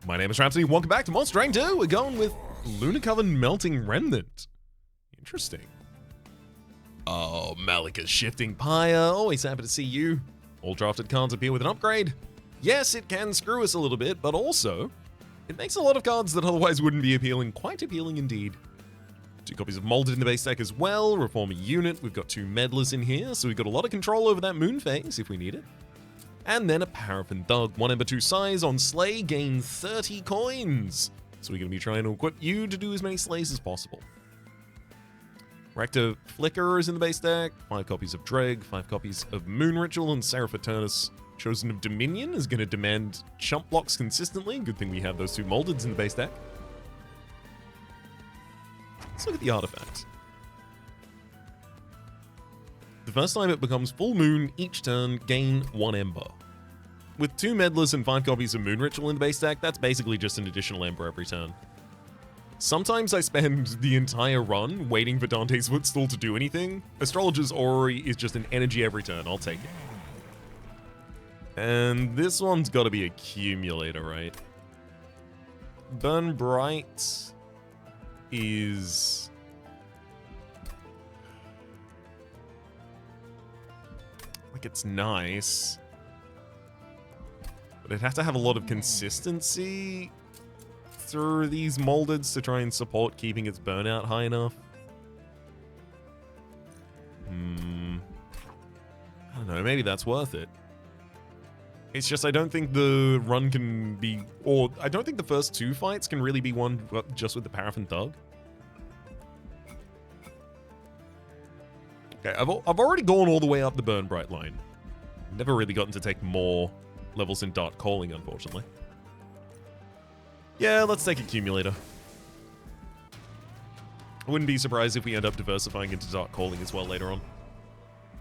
My name is Rhapsody, welcome back to Monster Drain 2. We're going with Lunar Coven Melting Remnant. Interesting. Oh, Malika's Shifting Pyre, always happy to see you. All drafted cards appear with an upgrade. Yes, it can screw us a little bit, but also, it makes a lot of cards that otherwise wouldn't be appealing, quite appealing indeed. 2 copies of Molded in the base deck as well, Reformer Unit, we've got 2 Meddlers in here, so we've got a lot of control over that Moon Phase if we need it. And then a Paraffin Thug, 1 Ember 2 size on Slay, gain 30 coins. So we're going to be trying to equip you to do as many slays as possible. Reactor Flicker is in the base deck, 5 copies of Dreg, 5 copies of Moon Ritual, and Seraph Eternus. Chosen of Dominion is going to demand chump blocks consistently. Good thing we have those 2 Moldeds in the base deck. Let's look at the artifact. The first time it becomes full moon, each turn, gain 1 Ember. With 2 Meddlers and 5 copies of Moon Ritual in the base deck, that's basically just an additional Ember every turn. Sometimes I spend the entire run waiting for Dante's Footstool to do anything. Astrologer's Orrery is just an energy every turn, I'll take it. And this one's gotta be Accumulator, right? Burn Bright is... like, it's nice, but it'd have to have a lot of consistency through these Moldeds to try and support keeping its burnout high enough. I don't know, maybe that's worth it. It's just I don't think the run can be, or I don't think the first 2 fights can really be won just with the Paraffin Thug. Okay, I've already gone all the way up the Burn Bright line. Never really gotten to take more levels in Dark Calling, unfortunately. Yeah, let's take Accumulator. I wouldn't be surprised if we end up diversifying into Dark Calling as well later on.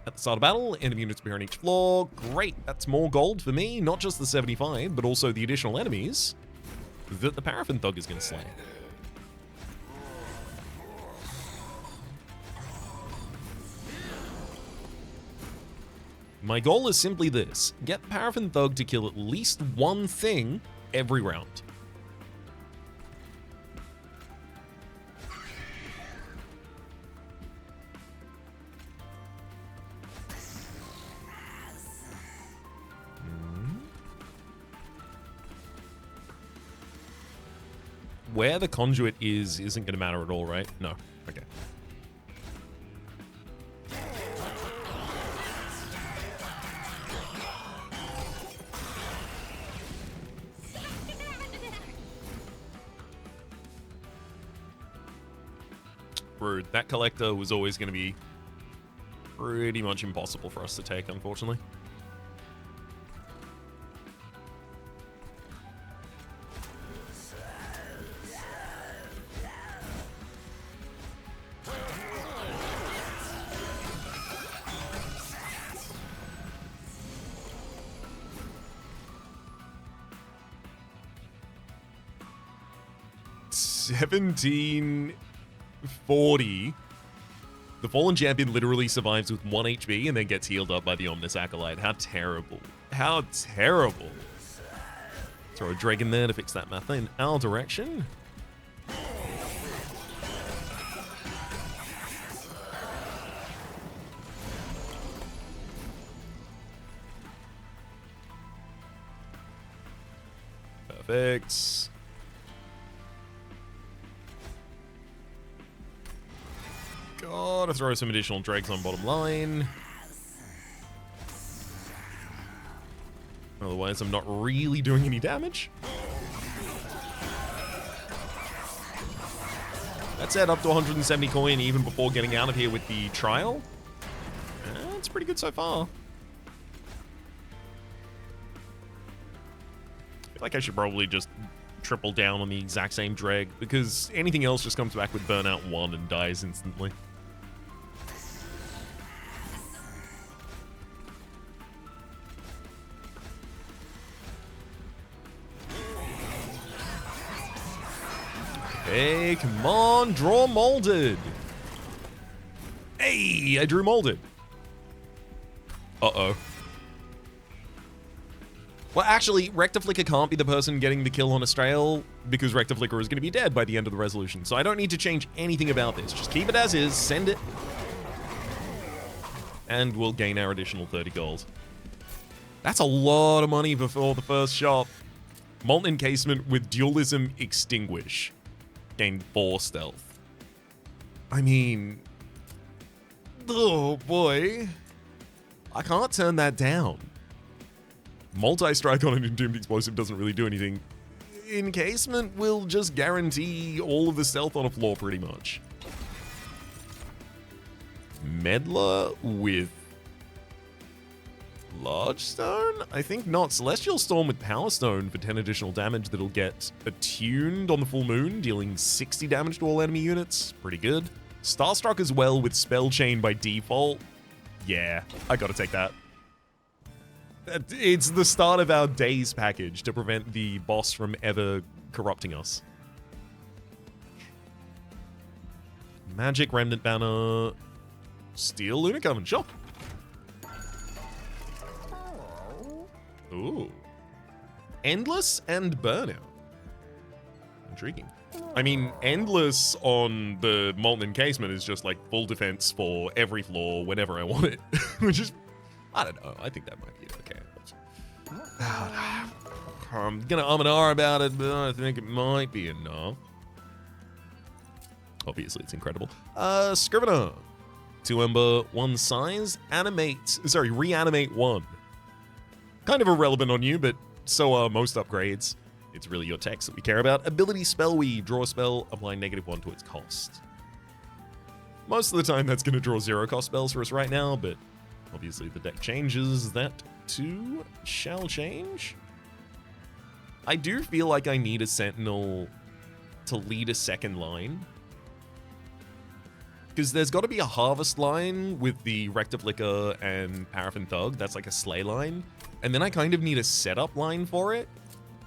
At the start of battle, enemy units appear on each floor. Great, that's more gold for me. Not just the 75, but also the additional enemies that the Paraffin Thug is going to slay. My goal is simply this: get Paraffin Thug to kill at least 1 thing every round. Where the conduit isn't going to matter at all, right? No. Okay. Rude. That collector was always going to be pretty much impossible for us to take, unfortunately. $17.40. The Fallen Champion literally survives with 1 HP and then gets healed up by the Omnis Acolyte. How terrible. How terrible. Throw a Dreg in there to fix that math in our direction. Perfect. Gotta throw some additional dregs on bottom line. Otherwise, I'm not really doing any damage. That said, up to 170 coin even before getting out of here with the trial. It's pretty good so far. I feel like I should probably just triple down on the exact same dreg, because anything else just comes back with Burnout 1 and dies instantly. Hey, come on, draw Molded. Hey, I drew Molded. Uh-oh. Well, actually, Rectiflicker can't be the person getting the kill on Astrael because Rectiflicker is going to be dead by the end of the resolution. So I don't need to change anything about this. Just keep it as is, send it, and we'll gain our additional 30 gold. That's a lot of money before the first shot. Molten Encasement with Dualism Extinguish. Gain 4 stealth. I mean... oh boy. I can't turn that down. Multi-strike on an Entombed Explosive doesn't really do anything. Encasement will just guarantee all of the stealth on a floor pretty much. Meddler with Large Stone? I think not. Celestial Storm with Power Stone for 10 additional damage that'll get attuned on the full moon, dealing 60 damage to all enemy units. Pretty good. Starstruck as well with Spell Chain by default. Yeah, I gotta take that. It's the start of our days package to prevent the boss from ever corrupting us. Magic Remnant Banner. Steel Lunar Coven, sure. Ooh. Endless and Burnout. Intriguing. I mean, Endless on the Molten Encasement is just like full defense for every floor whenever I want it. Which is, I don't know, I think that might be okay. I'm gonna and ah about it, but I think it might be enough. Obviously, it's incredible. Scrivener. 2 Ember, 1 Size. Reanimate 1. Kind of irrelevant on you, but so are most upgrades. It's really your text that we care about. Ability Spell Weave. Draw a spell, apply -1 to its cost. Most of the time, that's going to draw 0 cost spells for us right now, but obviously the deck changes. That too shall change. I do feel like I need a Sentinel to lead a second line. Because there's got to be a Harvest line with the Rectiflicker and Paraffin Thug. That's like a Slay line. And then I kind of need a setup line for it.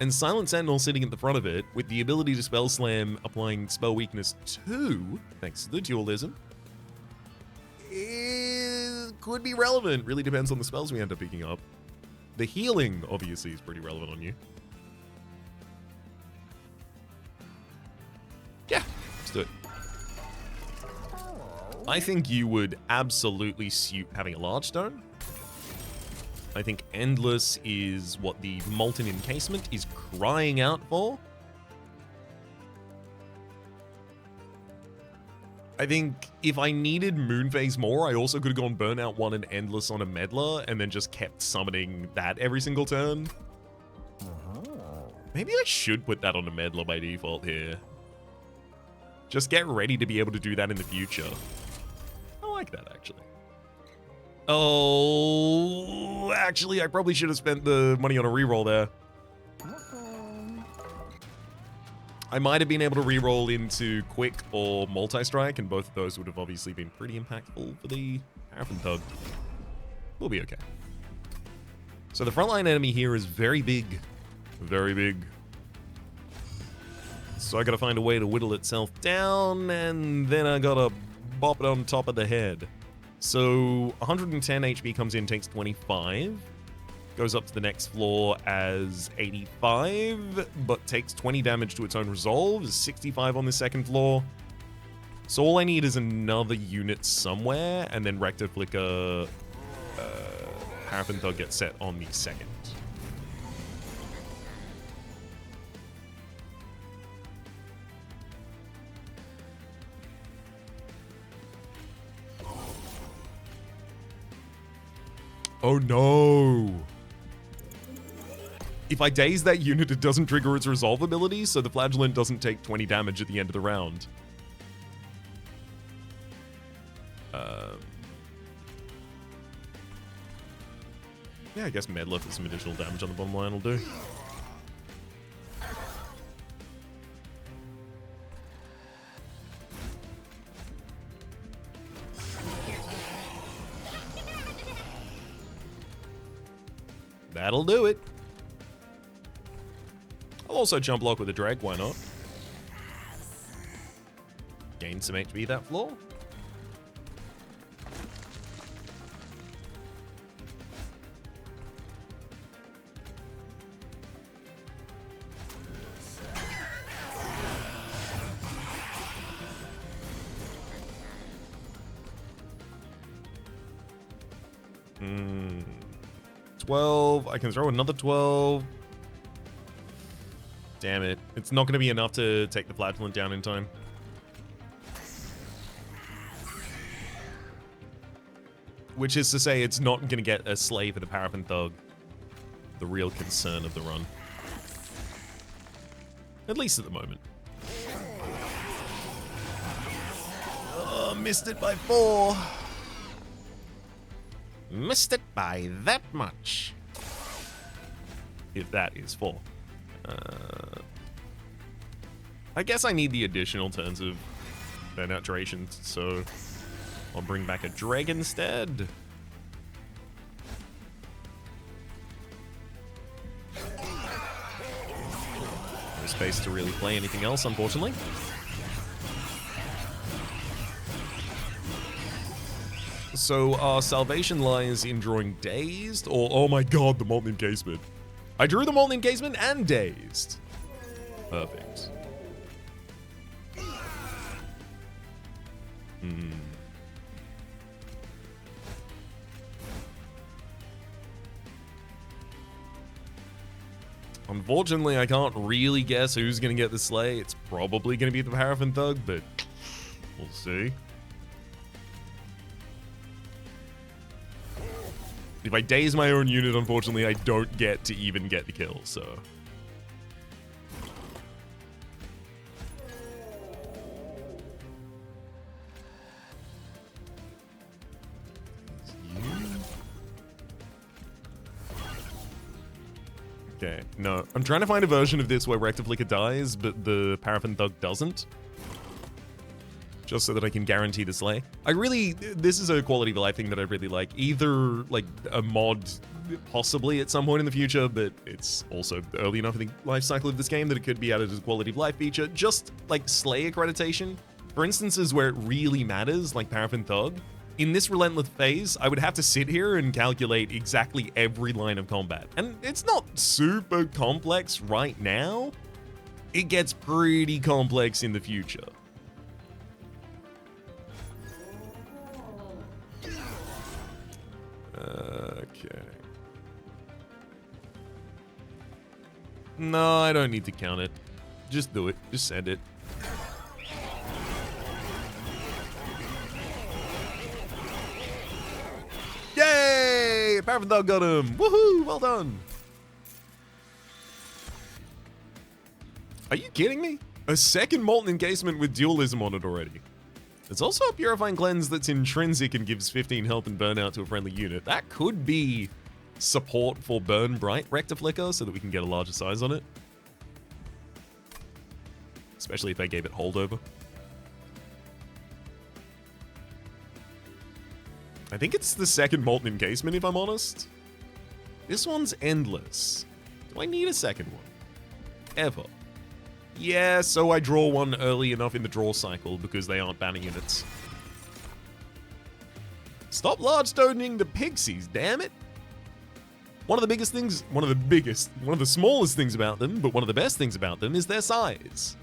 And Silent Sentinel sitting at the front of it with the ability to Spell Slam, applying Spell Weakness 2, thanks to the Dualism, it could be relevant. Really depends on the spells we end up picking up. The healing, obviously, is pretty relevant on you. Yeah, let's do it. I think you would absolutely suit having a Large Stone. I think Endless is what the Molten Encasement is crying out for. I think if I needed Moonphase more, I also could have gone Burnout 1 and Endless on a Meddler and then just kept summoning that every single turn. Maybe I should put that on a Meddler by default here. Just get ready to be able to do that in the future. I like that, actually. Oh, actually, I probably should have spent the money on a reroll there. I might have been able to reroll into Quick or Multi-Strike, and both of those would have obviously been pretty impactful for the Paraffin Thug. We'll be okay. So the frontline enemy here is very big. Very big. So I gotta find a way to whittle itself down, and then I gotta bop it on top of the head. So 110 HP comes in, takes 25. Goes up to the next floor as 85, but takes 20 damage to its own resolve. Is 65 on the second floor. So all I need is another unit somewhere, and then Rectiflicker, Paraffin Thug gets set on the second. Oh no! If I daze that unit, it doesn't trigger its resolve ability, so the Flagellant doesn't take 20 damage at the end of the round. Yeah, I guess Meddler for some additional damage on the bottom line will do. That'll do it. I'll also jump block with a drag, why not? Gain some HP that floor. 12. I can throw another 12. Damn it. It's not going to be enough to take the flatulent down in time. Which is to say, it's not going to get a slay for the Paraffin Thug. The real concern of the run. At least at the moment. Oh, missed it by 4. Missed it by that much. If that is 4. I guess I need the additional turns of burnout durations, so I'll bring back a dreg instead. No space to really play anything else, unfortunately. So our salvation lies in drawing Dazed, or oh my god, the Molten Encasement. I drew the Molten Encasement and Dazed. Perfect. Unfortunately, I can't really guess who's going to get the slay. It's probably going to be the Paraffin Thug, but we'll see. If I daze my own unit, unfortunately, I don't get to even get the kill, so... Okay, no. I'm trying to find a version of this where Rectiflicker dies, but the Paraffin Thug doesn't. Just so that I can guarantee the slay. This is a quality of life thing that I really like. Either, like, a mod, possibly at some point in the future, but it's also early enough in the life cycle of this game that it could be added as a quality of life feature. Just, like, slay accreditation. For instances where it really matters, like Paraffin Thug. In this relentless phase, I would have to sit here and calculate exactly every line of combat. And it's not super complex right now. It gets pretty complex in the future. Okay. No, I don't need to count it. Just do it. Just send it. Yay! Paraffin Thug got him! Woohoo! Well done! Are you kidding me? A second Molten Encasement with Dualism on it already. There's also a Purifying Cleanse that's intrinsic and gives 15 health and burnout to a friendly unit. That could be support for Burn Bright Rectiflicker so that we can get a larger size on it. Especially if I gave it holdover. I think it's the second Molten Encasement, if I'm honest. This one's endless. Do I need a second one? Ever? Yeah, so I draw one early enough in the draw cycle because they aren't banner units. Stop large stoning the Pixies, damn it! One of the smallest things about them, but one of the best things about them is their size.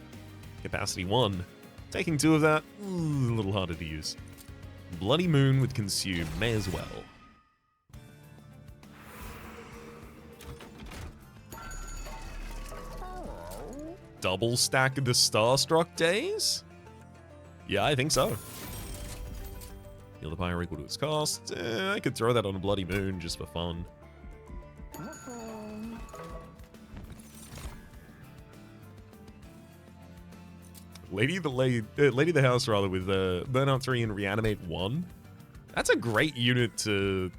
Capacity 1. Taking 2 of that, a little harder to use. Bloody Moon with Consume, may as well. Double stack of the Starstruck Days? Yeah, I think so. Heal the Pyre equal to its cost. I could throw that on a Bloody Moon just for fun. Lady of the House, rather, with Burnout 3 and Reanimate 1. That's a great unit to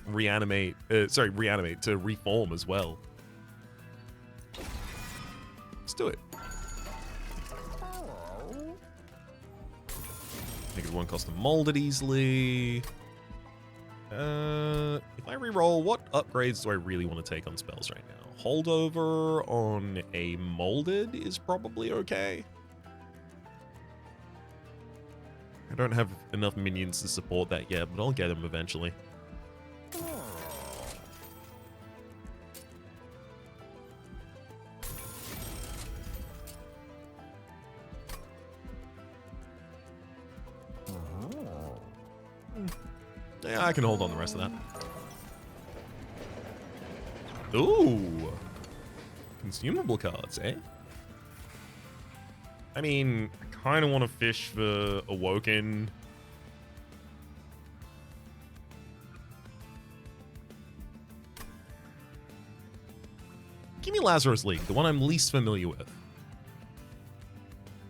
reanimate, to reform as well. Let's do it. -1 cost to mold it easily. If I reroll, what upgrades do I really want to take on spells right now? Holdover on a molded is probably okay. I don't have enough minions to support that yet, but I'll get them eventually. Yeah, I can hold on the rest of that. Ooh. Consumable cards, eh? I mean, I kind of want to fish for Awoken. Give me Lazarus League, the one I'm least familiar with.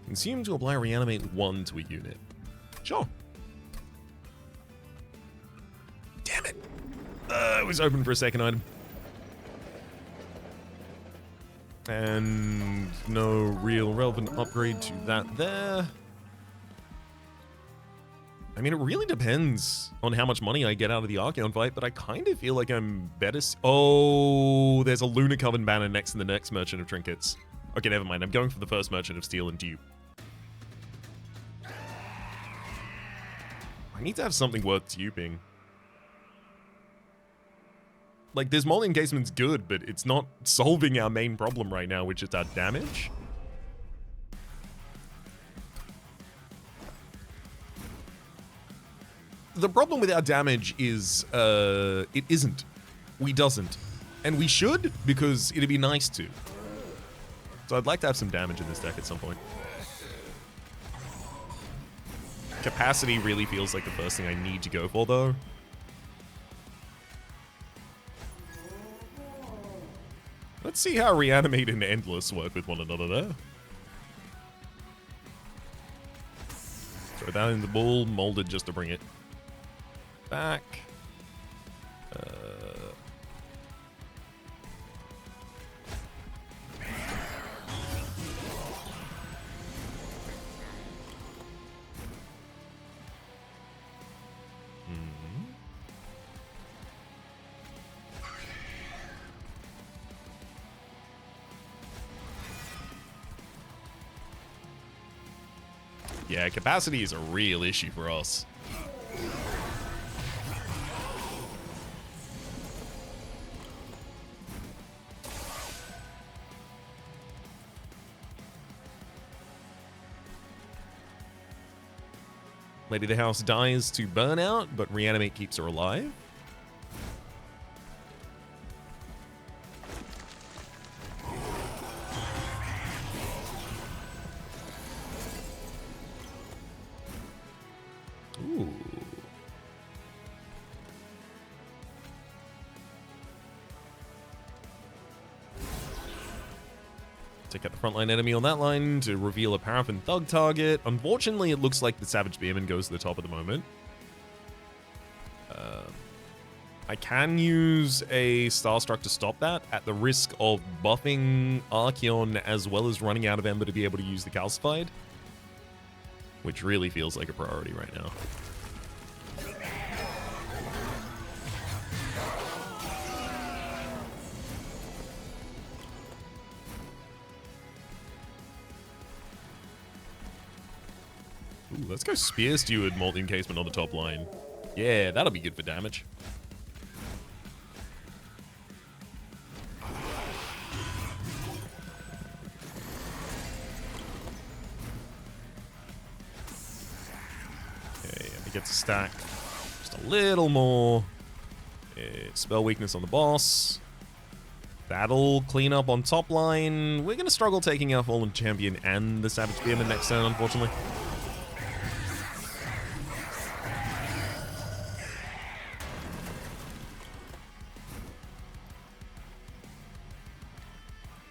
Consume to apply Reanimate 1 to a unit. Sure. Damn it. It was open for a second item. And no real relevant upgrade to that there. I mean, it really depends on how much money I get out of the Archon fight, but I kind of feel like I'm better... Oh, there's a Lunar Coven banner next to the next Merchant of Trinkets. Okay, never mind. I'm going for the first Merchant of Steel and Dupe. I need to have something worth duping. Like, this Molten Encasement's good, but it's not solving our main problem right now, which is our damage. The problem with our damage is, it isn't. We doesn't. And we should, because it'd be nice to. So I'd like to have some damage in this deck at some point. Capacity really feels like the first thing I need to go for, though. Let's see how Reanimate and Endless work with one another there. Throw that in the bull, molded just to bring it back. Yeah, capacity is a real issue for us. Lady of the House dies to burnout, but Reanimate keeps her alive. Ooh. Take out the frontline enemy on that line to reveal a Paraffin Thug target. Unfortunately, it looks like the Savage Spearman goes to the top at the moment. I can use a Starstruck to stop that at the risk of buffing Archon as well as running out of Ember to be able to use the Calcified, which really feels like a priority right now. Ooh, let's go Spear Steward Molten Encasement on the top line. Yeah, that'll be good for damage. Okay, it gets a stack just a little more. Spell weakness on the boss. That'll clean up on top line. We're going to struggle taking our Fallen Champion and the Savage Spearman next turn, unfortunately.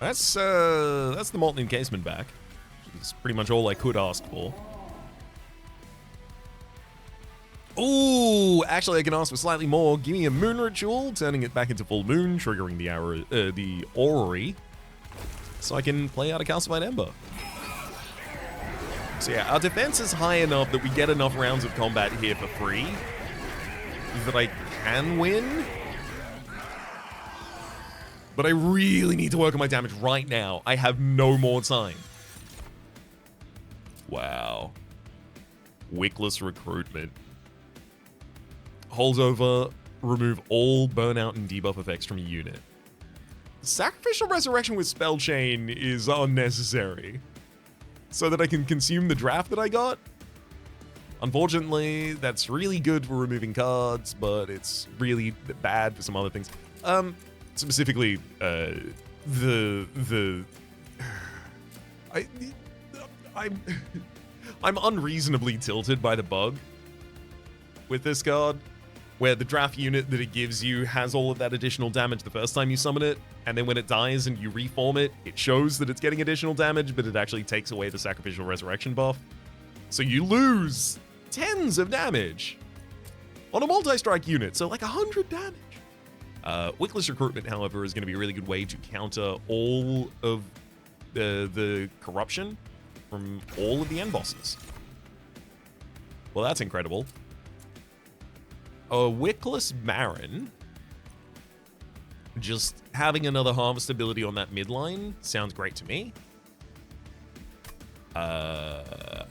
That's the Molten Encasement back. It's pretty much all I could ask for. Ooh, actually I can ask for slightly more. Give me a Moon Ritual, turning it back into full moon, triggering the Orrery, so I can play out a Calcified Ember. So yeah, our defense is high enough that we get enough rounds of combat here for free that I can win. But I really need to work on my damage right now. I have no more time. Wow. Wickless Recruitment. Holdover, remove all burnout and debuff effects from a unit. Sacrificial Resurrection with Spell Chain is unnecessary, so that I can consume the draft that I got. Unfortunately, that's really good for removing cards, but it's really bad for some other things. Specifically, I'm I'm unreasonably tilted by the bug with this card, where the draft unit that it gives you has all of that additional damage the first time you summon it, and then when it dies and you reform it, it shows that it's getting additional damage, but it actually takes away the sacrificial resurrection buff. So you lose tens of damage on a multi-strike unit, so like 100 damage. Wickless Recruitment, however, is going to be a really good way to counter all of the corruption from all of the end bosses. Well, that's incredible. A Wickless Baron, just having another harvest ability on that midline sounds great to me. I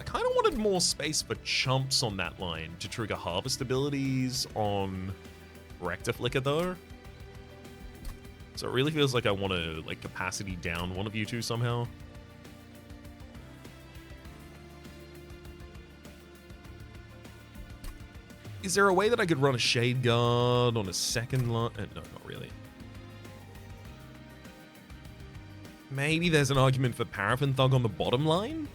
kind of wanted more space for chumps on that line to trigger harvest abilities on Rector Flicker, though. So it really feels like I want to like capacity down one of you two somehow. Is there a way that I could run a Shade Guard on a second line? No, not really. Maybe there's an argument for Paraffin Thug on the bottom line?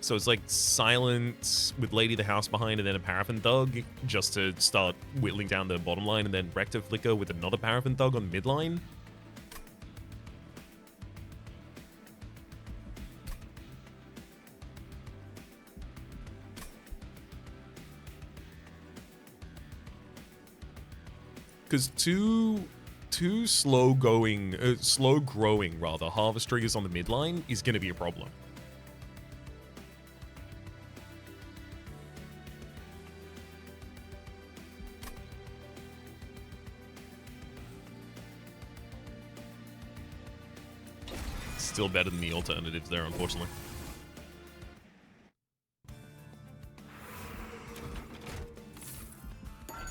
So it's like Silent with Lady the House behind and then a Paraffin Thug just to start whittling down the bottom line, and then Rector Flicker with another Paraffin Thug on midline? Because two slow growing harvest triggers on the midline is going to be a problem. Still better than the alternatives there, unfortunately.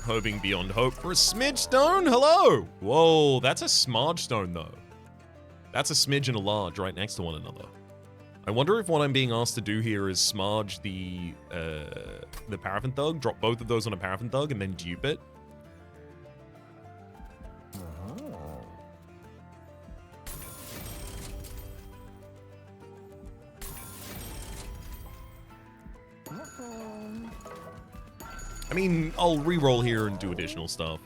Hoping beyond hope for a smidge stone. Hello. Whoa, that's a smudge stone though. That's a smidge and a large right next to one another. I wonder if what I'm being asked to do here is smudge the Paraffin Thug, drop both of those on a Paraffin Thug, and then dupe it. I mean, I'll re-roll here and do additional stuff.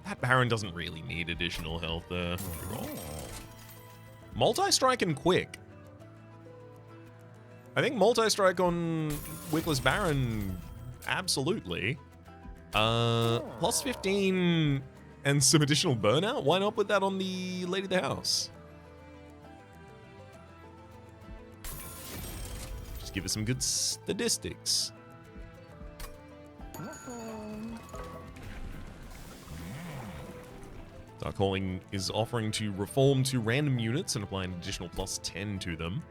That Baron doesn't really need additional health there. Multi-strike and quick. I think multi-strike on Wickless Baron, absolutely. Plus 15 and some additional burnout? Why not put that on the Lady of the House? Give us some good statistics. Dark Calling is offering to reform to random units and apply an additional plus 10 to them.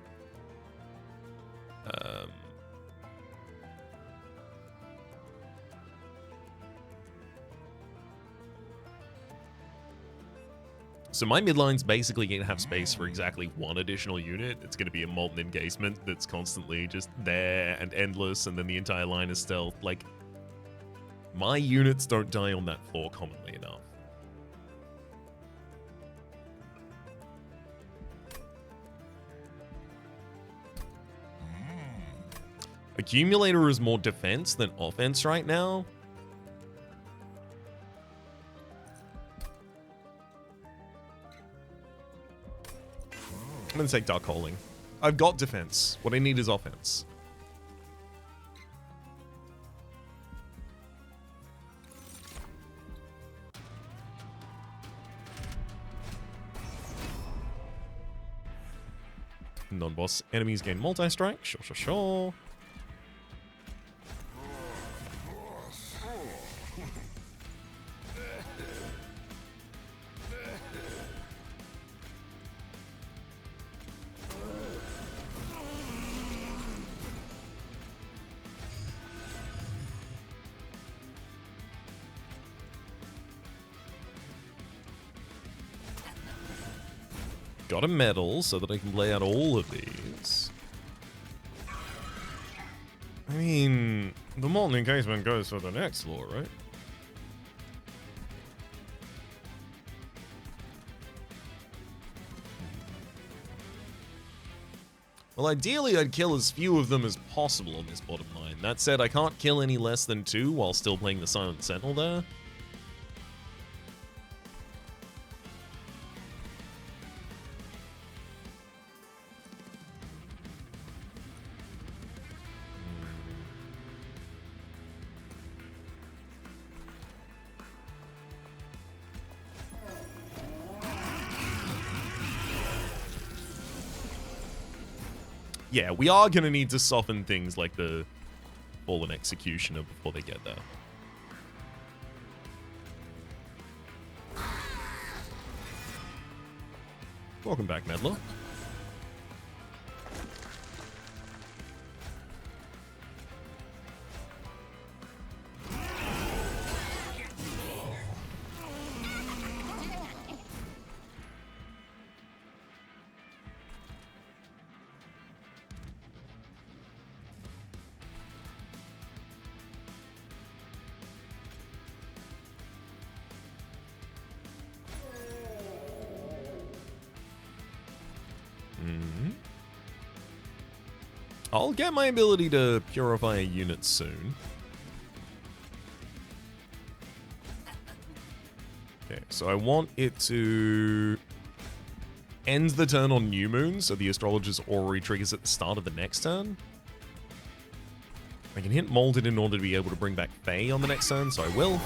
So my midline's basically going to have space for exactly one additional unit. It's going to be a Molten Engagement that's constantly just there and endless, and then the entire line is stealth. Like, my units don't die on that floor commonly enough. Accumulator is more defense than offense right now. I'm going to take Dark Calling. I've got defense. What I need is offense. Non-boss enemies gain multi-strike. Sure. Got a medal so that I can lay out all of these. I mean, the molten encasement goes for the next floor, right? Well, ideally, I'd kill as few of them as possible on this bottom line. That said, I can't kill any less than 2 while still playing the Silent Sentinel there. Yeah, we are going to need to soften things like the Fallen Executioner before they get there. Welcome back, Meddler. I'll get my ability to purify a unit soon. Okay, so I want it to end the turn on new moon, so the astrologer's aura triggers at the start of the next turn. I can hit Molded in order to be able to bring back Fae on the next turn, so I will.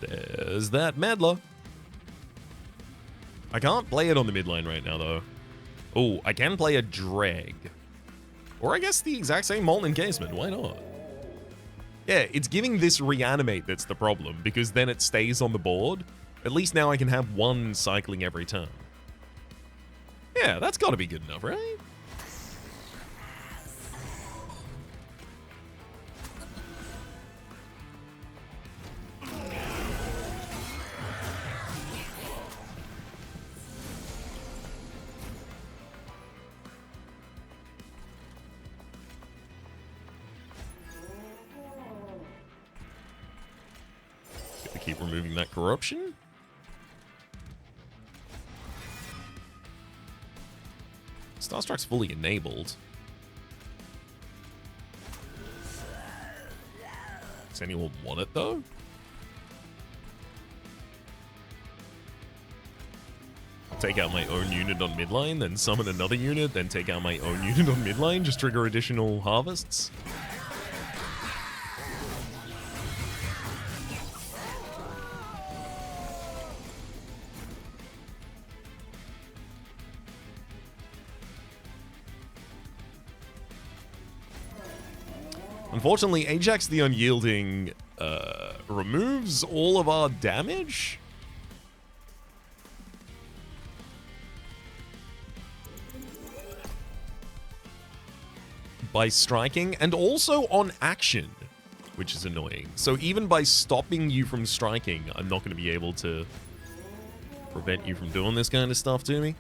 There's that Meddler. I can't play it on the midline right now, though. Oh, I can play a Dreg. Or I guess the exact same Molten Encasement. Why not? Yeah, it's giving this Reanimate that's the problem, because then it stays on the board. At least now I can have one cycling every turn. Yeah, that's got to be good enough, right? Keep removing that corruption. Starstruck's fully enabled. Does anyone want it, though? I'll take out my own unit on midline, then summon another unit, then take out my own unit on midline, just trigger additional harvests. Unfortunately, Ajax the Unyielding removes all of our damage. By striking, and also on action, which is annoying. So even by stopping you from striking, I'm not going to be able to prevent you from doing this kind of stuff to me.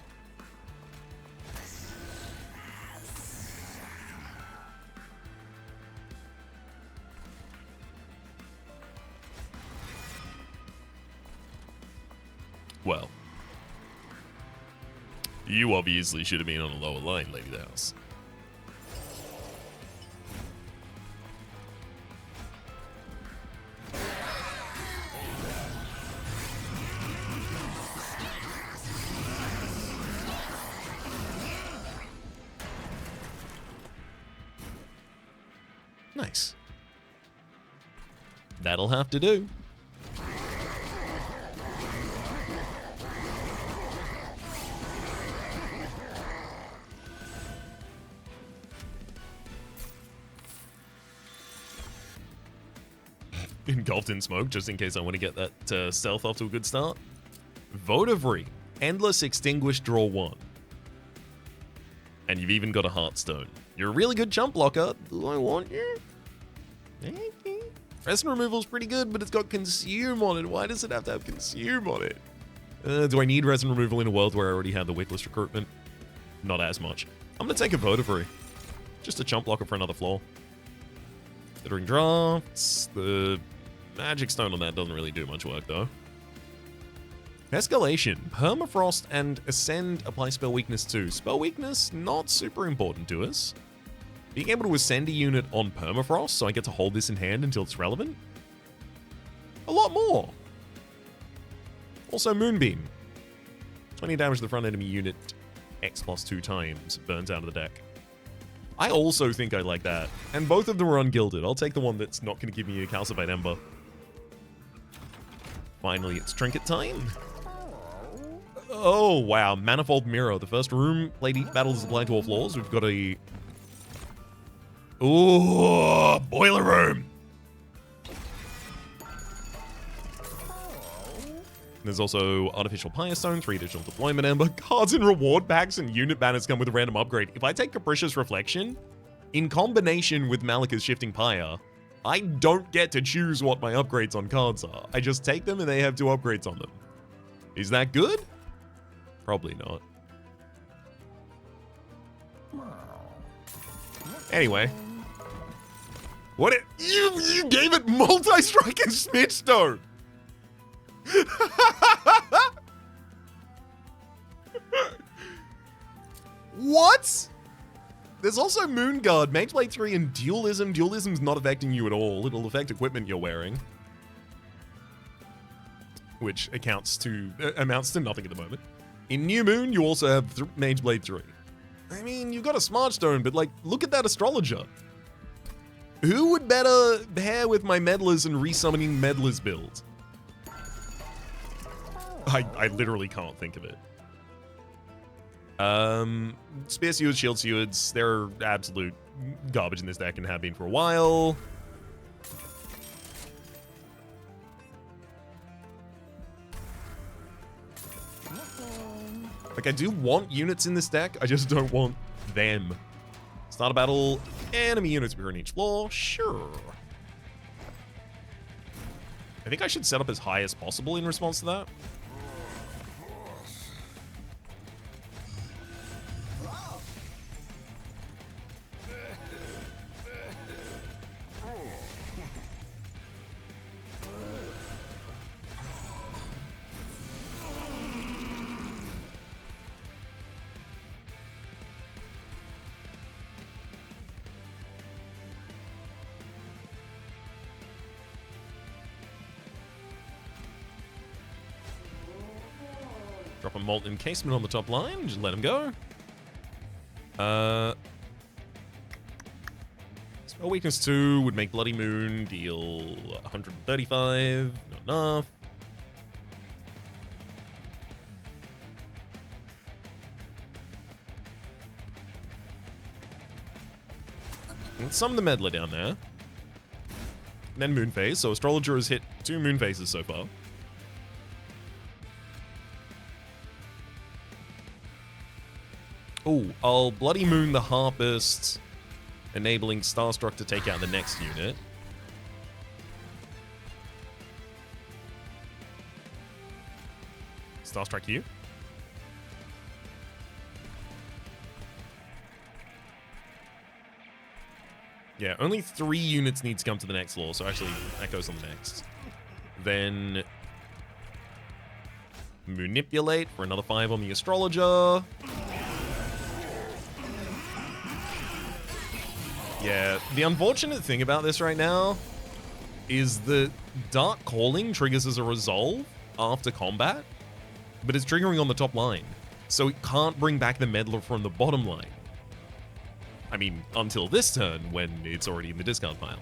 Well, you obviously should have been on a lower line, Lady House. Nice. That'll have to do. Engulfed in smoke, just in case I want to get that stealth off to a good start. Vote of Re. Endless Extinguish, draw 1. And you've even got a Heartstone. You're a really good chump blocker. Do I want you? Resin removal's pretty good, but it's got Consume on it. Why does it have to have Consume on it? Do I need resin removal in a world where I already have the wickless recruitment? Not as much. I'm going to take a Votivary. Just a chump blocker for another floor. Considering drafts, the magic stone on that doesn't really do much work though. Escalation, Permafrost, and Ascend apply spell weakness too. Spell weakness, not super important to us. Being able to ascend a unit on Permafrost, so I get to hold this in hand until it's relevant? A lot more. Also Moonbeam. 20 damage to the front enemy unit, X plus 2 times, burns out of the deck. I also think I like that. And both of them are ungilded. I'll take the one that's not going to give me a Calcifite Ember. Finally, it's Trinket time. Oh, wow. Manifold Mirror. The first room played each battle is applied to all floors. We've got a... Ooh, Boiler Room. There's also Artificial Stone, 3 additional Deployment Ember, cards and reward packs, and unit banners come with a random upgrade. If I take Capricious Reflection, in combination with Malika's Shifting Pyre, I don't get to choose what my upgrades on cards are. I just take them and they have 2 upgrades on them. Is that good? Probably not. Anyway. What it... You gave it Multi-Strike and Smithstone! What? There's also Moonguard, Mageblade 3, and Dualism. Dualism's not affecting you at all. It'll affect equipment you're wearing. Which amounts to nothing at the moment. In New Moon, you also have Mageblade 3. I mean, you've got a Smart Stone, but like, look at that Astrologer. Who would better pair with my Meddlers and resummoning Meddlers build? I literally can't think of it. Spear Stewards, Shield Stewards, they're absolute garbage in this deck and have been for a while. Like, I do want units in this deck, I just don't want them. Start a battle, enemy units appear on each floor, sure. I think I should set up as high as possible in response to that. Drop a Molten Encasement on the top line. Just let him go. Spell Weakness 2 would make Bloody Moon deal 135. Not enough. And summon the Meddler down there. And then Moonphase. So Astrologer has hit 2 Moonphases so far. Oh, I'll Bloody Moon the Harpist, enabling Starstruck to take out the next unit. Starstruck you. Yeah, only 3 units need to come to the next floor, so actually that goes on the next. Then Manipulate for another 5 on the Astrologer. Yeah, the unfortunate thing about this right now is that Dark Calling triggers as a resolve after combat, but it's triggering on the top line, so it can't bring back the Meddler from the bottom line. I mean, until this turn, when it's already in the discard pile.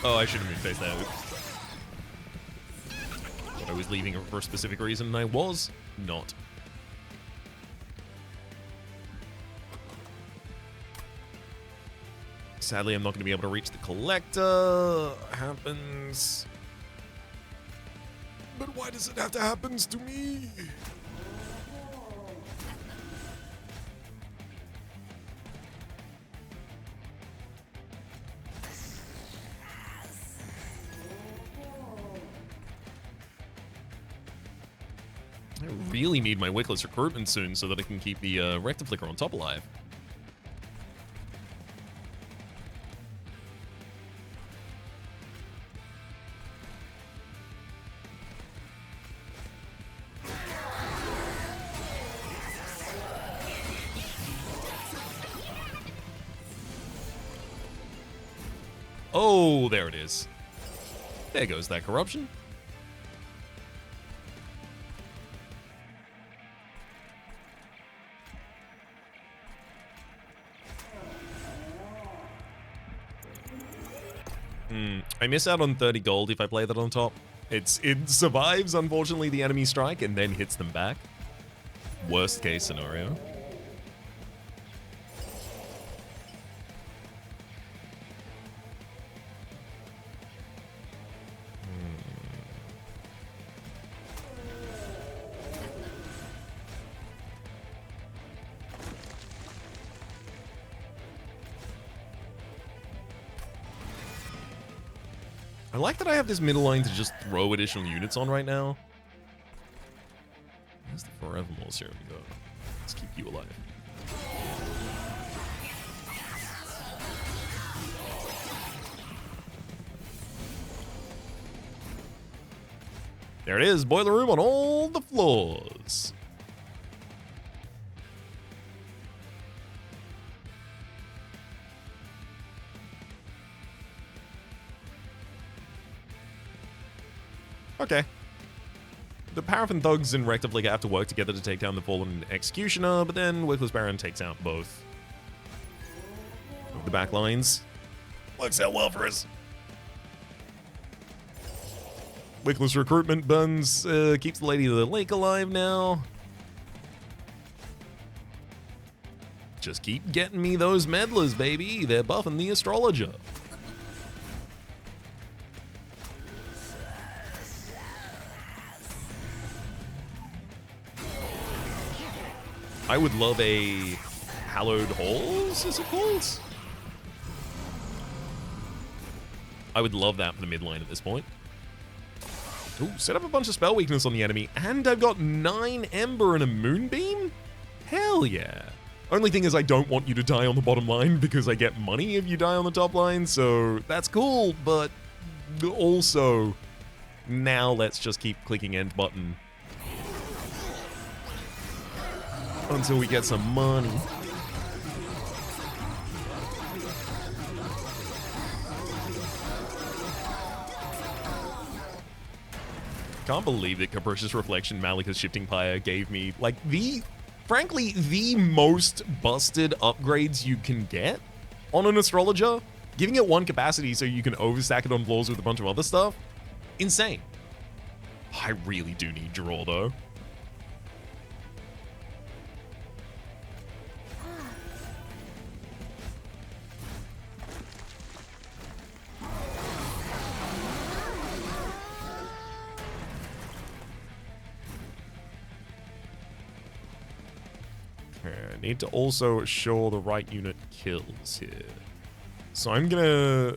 Oh, I shouldn't have faced that. Thought I was leaving for a specific reason, and I was not. Sadly, I'm not going to be able to reach the collector. Happens. But why does it have to happen to me? I really need my Wickless recruitment soon so that I can keep the Rectiflicker on top alive. Oh, there it is. There goes that corruption. I miss out on 30 gold if I play that on top. It survives, unfortunately, the enemy strike and then hits them back. Worst case scenario. I like that I have this middle line to just throw additional units on right now. Where's the Forevermore Serum go? Let's keep you alive. There it is, boiler room on all the floors. Okay. The Paraffin Thugs and Rectiflicker have to work together to take down the Fallen Executioner, but then Wickless Baron takes out both of the back lines. Works out well for us. Wickless recruitment buns keeps the Lady of the Lake alive now. Just keep getting me those meddlers, baby. They're buffing the Astrologer. I would love a Hallowed Halls, is it called? I would love that for the midline at this point. Ooh, set up a bunch of spell weakness on the enemy, and I've got 9 Ember and a Moonbeam? Hell yeah. Only thing is I don't want you to die on the bottom line because I get money if you die on the top line, so that's cool, but also now let's just keep clicking end button until we get some money. Can't believe that Capricious Reflection, Malika's Shifting Pyre gave me, like, frankly, the most busted upgrades you can get on an Astrologer. Giving it 1 capacity so you can overstack it on floors with a bunch of other stuff. Insane. I really do need draw, though. I need to also assure the right unit kills here. So I'm gonna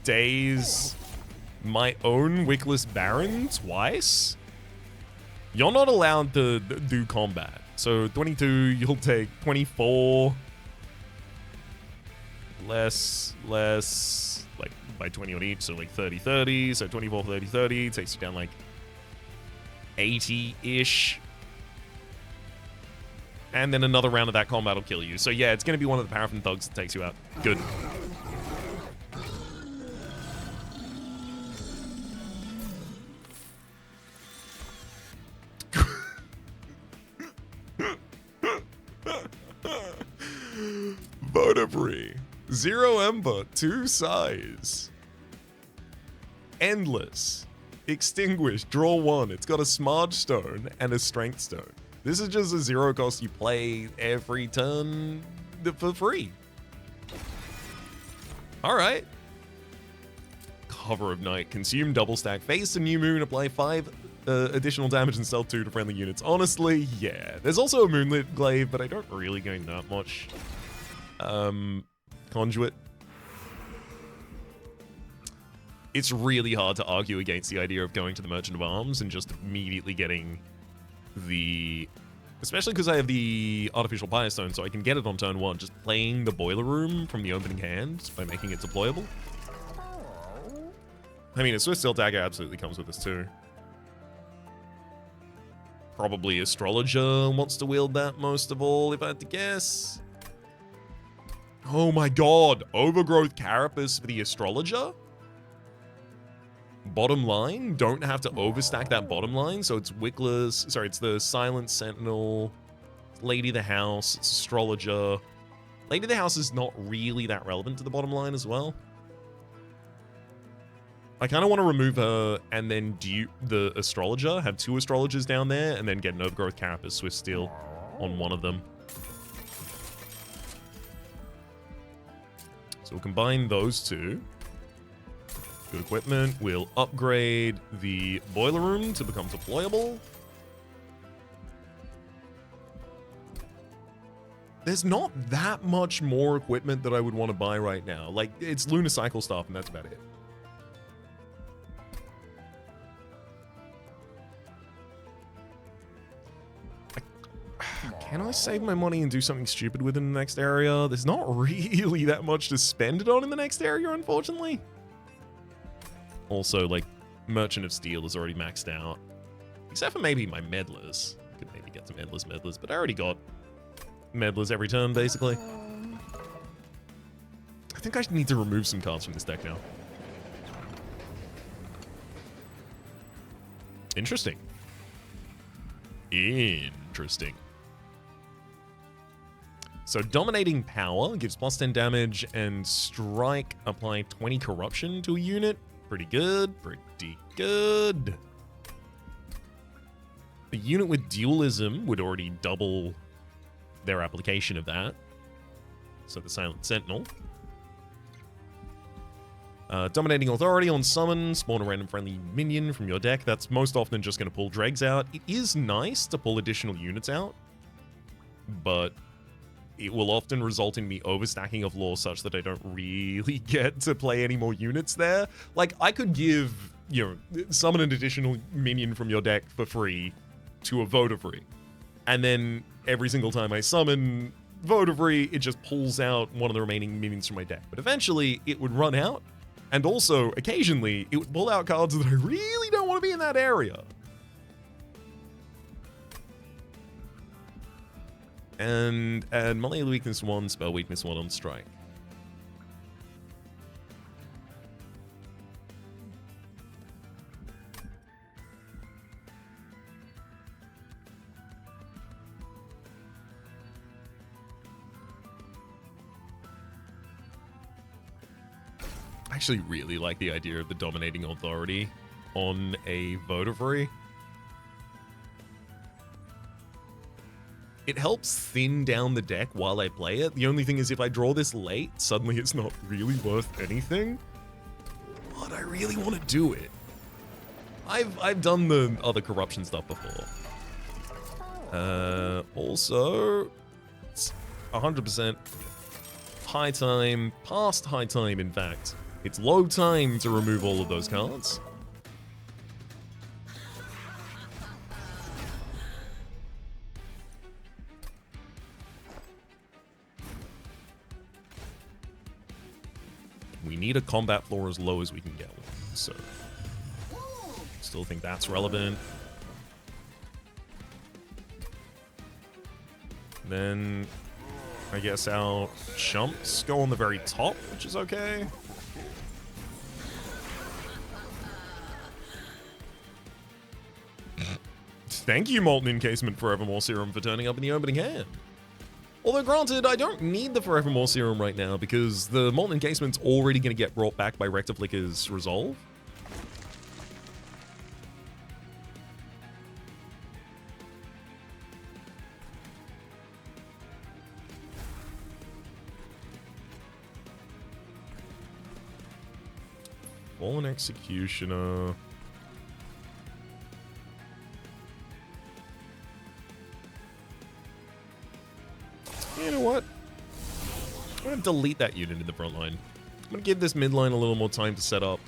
daze my own Wickless Baron twice. You're not allowed to do combat. So 22, you'll take 24. Less, like by 20 on each, so like 30-30. So 24, 30-30 takes you down like 80-ish. And then another round of that combat will kill you. So yeah, it's going to be one of the Paraffin Thugs that takes you out. Good. Vote free. 0 Ember, 2 Size. Endless. Extinguish, draw 1. It's got a Smudge Stone and a Strength Stone. This is just a 0 cost you play every turn for free. Alright. Cover of Night. Consume double stack. Face a new moon. Apply 5 additional damage and stealth 2 to friendly units. Honestly, yeah. There's also a Moonlit Glaive, but I don't really gain that much. Conduit. It's really hard to argue against the idea of going to the Merchant of Arms and just immediately getting the... Especially because I have the Artificial Pyre Stone, so I can get it on turn 1, just playing the Boiler Room from the opening hand by making it deployable. I mean, a Swift Steel Dagger absolutely comes with this too. Probably Astrologer wants to wield that most of all, if I had to guess. Oh my god, Overgrowth Carapace for the Astrologer? Bottom line, don't have to overstack that bottom line, so it's Wickless, sorry, it's the Silent Sentinel, Lady of the House, it's Astrologer. Lady of the House is not really that relevant to the bottom line as well. I kind of want to remove her and then dupe the Astrologer, have 2 Astrologers down there, and then get an Overgrowth Carapace Swift Steel on one of them. So we'll combine those 2. Good equipment. We'll upgrade the Boiler Room to become deployable. There's not that much more equipment that I would want to buy right now. Like, it's Lunacycle stuff, and that's about it. Can I save my money and do something stupid within the next area? There's not really that much to spend it on in the next area, unfortunately. Also, like, Merchant of Steel is already maxed out. Except for maybe my Meddlers. I could maybe get some Meddlers, but I already got Meddlers every turn, basically. I think I need to remove some cards from this deck now. Interesting. Interesting. So Dominating Power gives plus 10 damage and Strike apply 20 Corruption to a unit. Pretty good, pretty good. A unit with Dualism would already double their application of that. So the Silent Sentinel. Dominating Authority on summon, spawn a random friendly minion from your deck. That's most often just going to pull dregs out. It is nice to pull additional units out, but it will often result in me overstacking of lore such that I don't really get to play any more units there. Like, I could give, you know, summon an additional minion from your deck for free to a Votivary. And then every single time I summon Votivary, it just pulls out one of the remaining minions from my deck. But eventually, it would run out. And also, occasionally, it would pull out cards that I really don't want to be in that area. And add Melee Weakness 1, Spell Weakness 1 on Strike. I actually really like the idea of the Dominating Authority on a Votivary. It helps thin down the deck while I play it. The only thing is if I draw this late, suddenly it's not really worth anything. But I really want to do it. I've done the other corruption stuff before. Also, it's 100% high time, past high time in fact. It's low time to remove all of those cards. We need a combat floor as low as we can get one, so still think that's relevant. Then I guess our chumps go on the very top, which is okay. Thank you, Molten Encasement Forevermore Serum, for turning up in the opening hand. Although granted, I don't need the Forevermore Serum right now because the Molten Encasement's already going to get brought back by Rectiflicker's Resolve. Fallen Executioner. You know what? I'm going to delete that unit in the front line. I'm going to give this mid line a little more time to set up.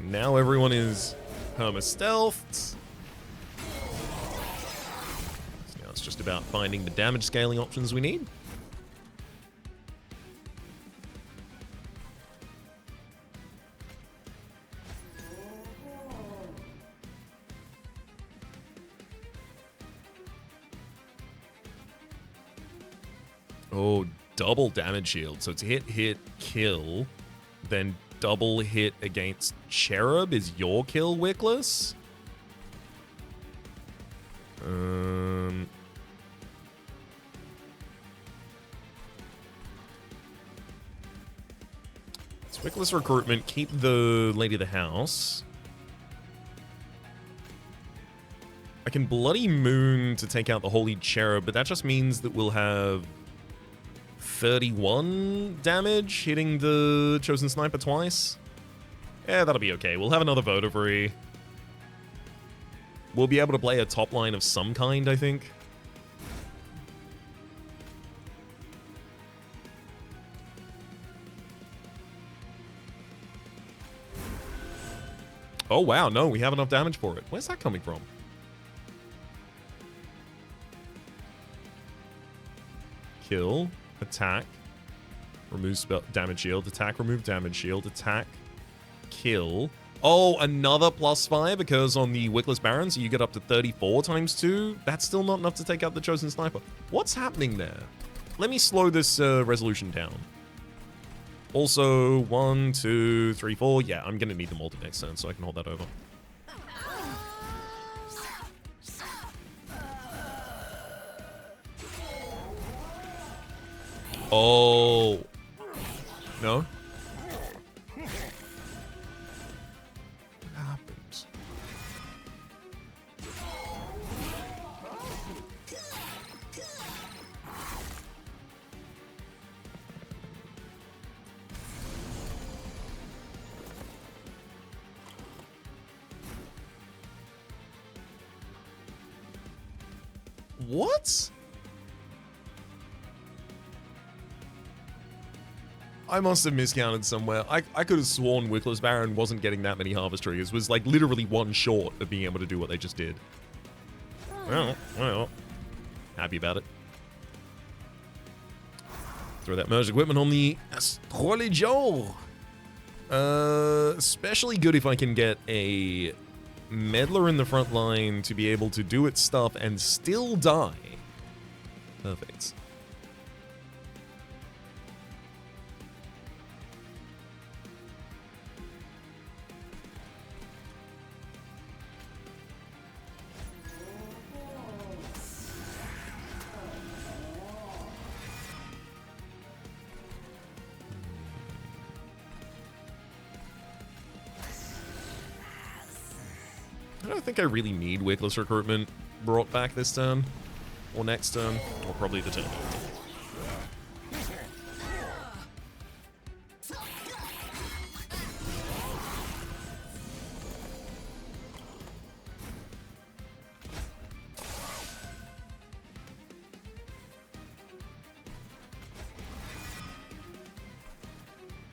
Now everyone is perma-stealthed. So now it's just about finding the damage scaling options we need. Oh, double damage shield. So it's hit, hit, kill, then double hit against Cherub is your kill, Wickless. It's Wickless recruitment. Keep the Lady of the House. I can Bloody Moon to take out the Holy Cherub, but that just means that we'll have 31 damage hitting the Chosen Sniper twice. Yeah, that'll be okay. We'll have another Votavary. We'll be able to play a top line of some kind, I think. Oh, wow. No, we have enough damage for it. Where's that coming from? Kill. Attack. Remove spell damage shield. Attack, remove damage shield. Attack. Kill. Oh, another +5 because on the Wickless Baron, so you get up to 34 times 2. That's still not enough to take out the Chosen Sniper. What's happening there? Let me slow this resolution down. Also, 1, 2, 3, 4. Yeah, I'm going to need them all the next turn, so I can hold that over. Oh. No? What happened? What? I must have miscounted somewhere. I could have sworn Wickless Baron wasn't getting that many Harvest Triggers. Was like literally one short of being able to do what they just did. Well. Happy about it. Throw that merged equipment on the Astrologer. Especially good if I can get a Meddler in the front line to be able to do its stuff and still die. Perfect. I don't think I really need Wickless recruitment brought back this turn, or next turn, or probably the turn.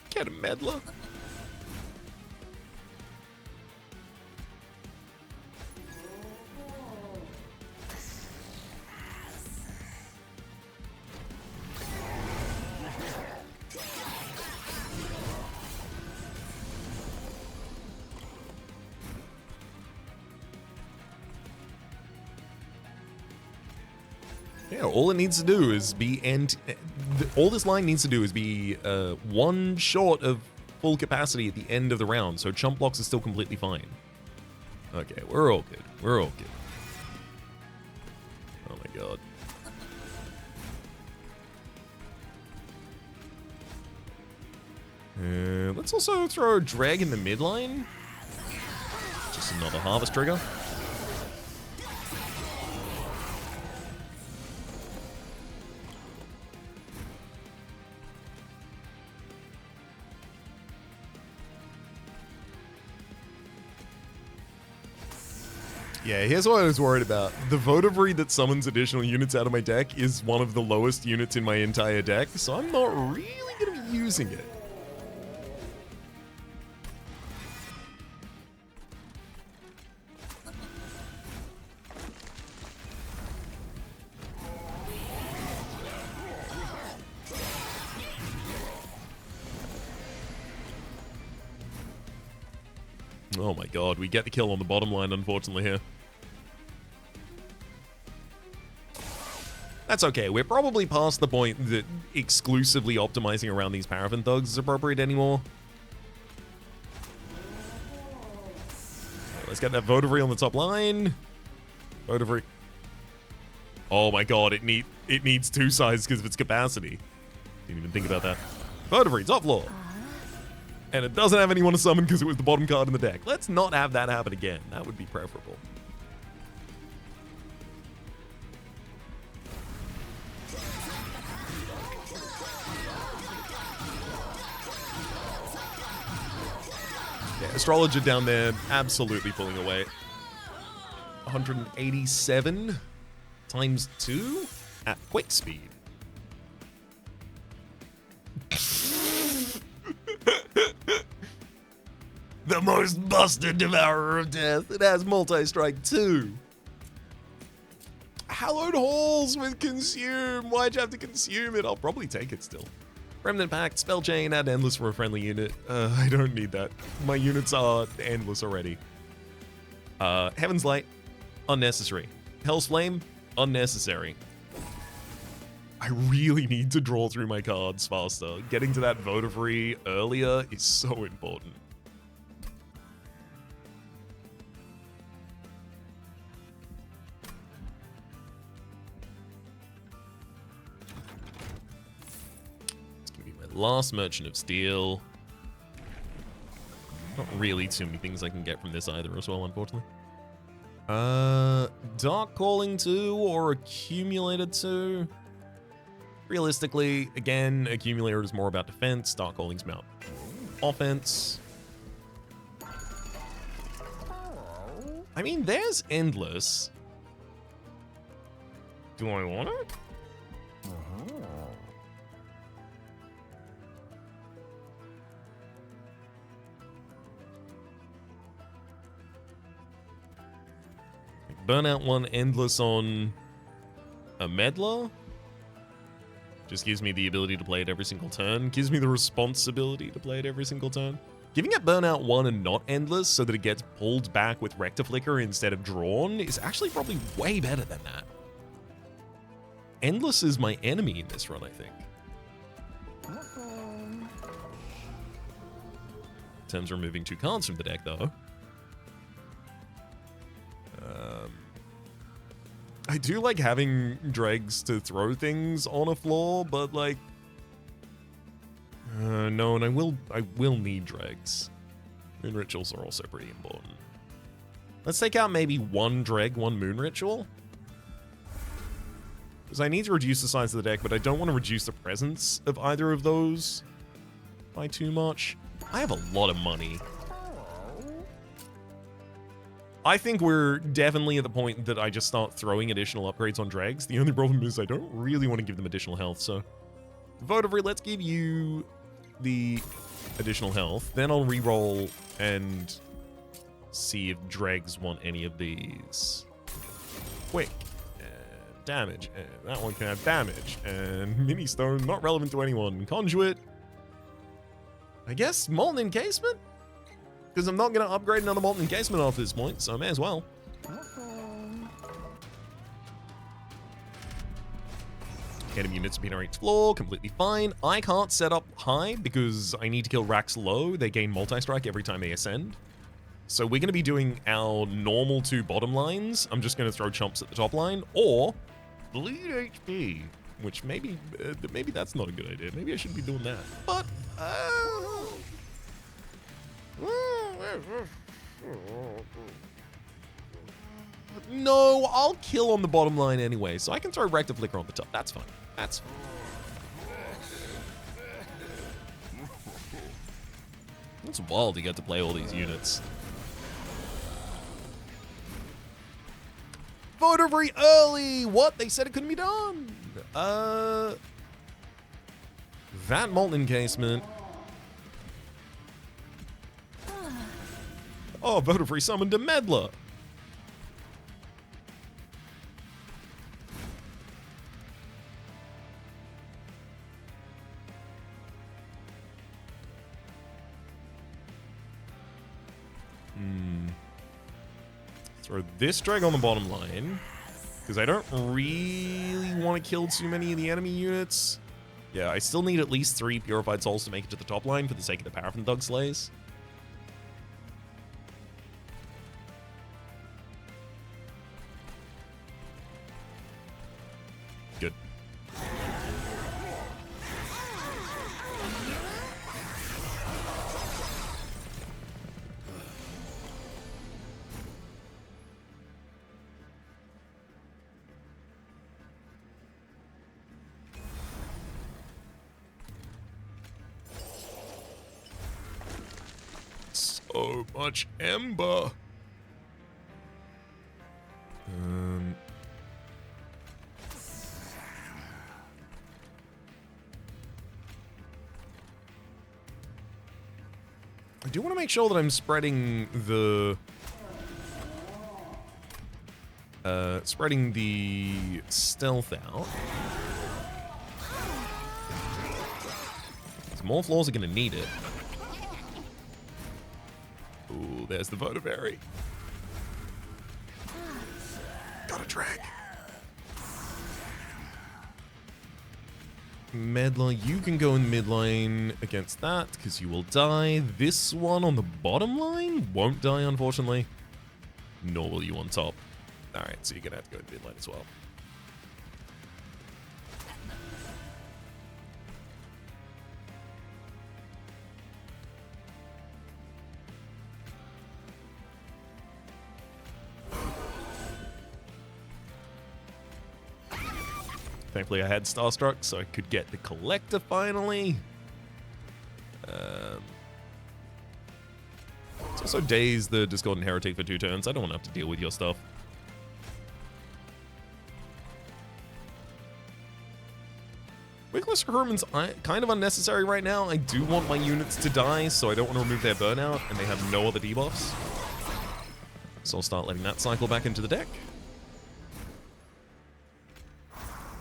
Get a Meddler. Yeah, all it needs to do is be all this line needs to do is be one short of full capacity at the end of the round, so chump blocks is still completely fine. Okay, we're all good. We're all good. Oh my god. Let's also throw a drag in the midline. Just another harvest trigger. Yeah, here's what I was worried about. The Votivary that summons additional units out of my deck is one of the lowest units in my entire deck, so I'm not really going to be using it. Oh my god, we get the kill on the bottom line, unfortunately, here. That's okay, we're probably past the point that exclusively optimizing around these Paraffin Thugs is appropriate anymore. Let's get that Votivary on the top line. Votivary. Oh my god, it needs two sides because of its capacity. Didn't even think about that. Votivary, top floor. And it doesn't have anyone to summon because it was the bottom card in the deck. Let's not have that happen again. That would be preferable. Yeah, Astrologer down there absolutely pulling away. 187 times 2 at quick speed. The most busted Devourer of Death. It has multi-strike too. Hallowed Halls with Consume. Why'd you have to consume it? I'll probably take it still. Remnant Pact, Spell Chain, add Endless for a friendly unit. I don't need that. My units are endless already. Heaven's Light, unnecessary. Hell's Flame, unnecessary. I really need to draw through my cards faster. Getting to that Votivary earlier is so important. Last Merchant of Steel. Not really too many things I can get from this either as well, unfortunately. Dark Calling 2 or Accumulator 2? Realistically, again, Accumulator is more about defense, Dark Calling's about offense. I mean, there's Endless. Do I want it? Burnout 1 Endless on a Meddler. Just gives me the ability to play it every single turn. Gives me the responsibility to play it every single turn. Giving it Burnout 1 and not Endless so that it gets pulled back with Rectiflicker instead of drawn is actually probably way better than that. Endless is my enemy in this run, I think. In terms of removing 2 cards from the deck, though. I do like having dregs to throw things on a floor, but like, no, and I will need dregs. Moon rituals are also pretty important. Let's take out maybe 1 dreg, 1 moon ritual. Because I need to reduce the size of the deck, but I don't want to reduce the presence of either of those by too much. I have a lot of money. I think we're definitely at the point that I just start throwing additional upgrades on dregs. The only problem is I don't really want to give them additional health, so... Votivary, let's give you the additional health. Then I'll re-roll and see if dregs want any of these. Quick. Damage. That one can have damage. And Mini Stone, not relevant to anyone. Conduit. I guess Molten Encasement? Because I'm not going to upgrade another Molten Encasement after this point, so I may as well. Enemy units appear on each floor, completely fine. I can't set up high because I need to kill Rax low. They gain multi-strike every time they ascend. So we're going to be doing our normal 2 bottom lines. I'm just going to throw chumps at the top line, or bleed HP, which maybe that's not a good idea. Maybe I shouldn't be doing that. But no, I'll kill on the bottom line anyway, so I can throw Rector Flicker on the top. That's fine. That's fine. It's wild to get to play all these units. Voter very early! What? They said it couldn't be done! That Molten Encasement. Oh, Voter free summoned a Meddler. Throw this drag on the bottom line, because I don't really want to kill too many of the enemy units. Yeah, I still need at least 3 Purified Souls to make it to the top line for the sake of the Paraffin Thug Slays. Good. So much Ember. I do want to make sure that I'm spreading the stealth out. So more floors are going to need it. Ooh, there's the Votivary. Got a drag. Meddler, you can go in midline against that, because you will die. This one on the bottom line won't die, unfortunately. Nor will you on top. Alright, so you're going to have to go in midline as well. Thankfully I had Starstruck, so I could get the Collector finally. It's also Daze the Discordant Heretic for 2 turns. I don't want to have to deal with your stuff. Wickless Recruitment's kind of unnecessary right now. I do want my units to die, so I don't want to remove their burnout, and they have no other debuffs. So I'll start letting that cycle back into the deck.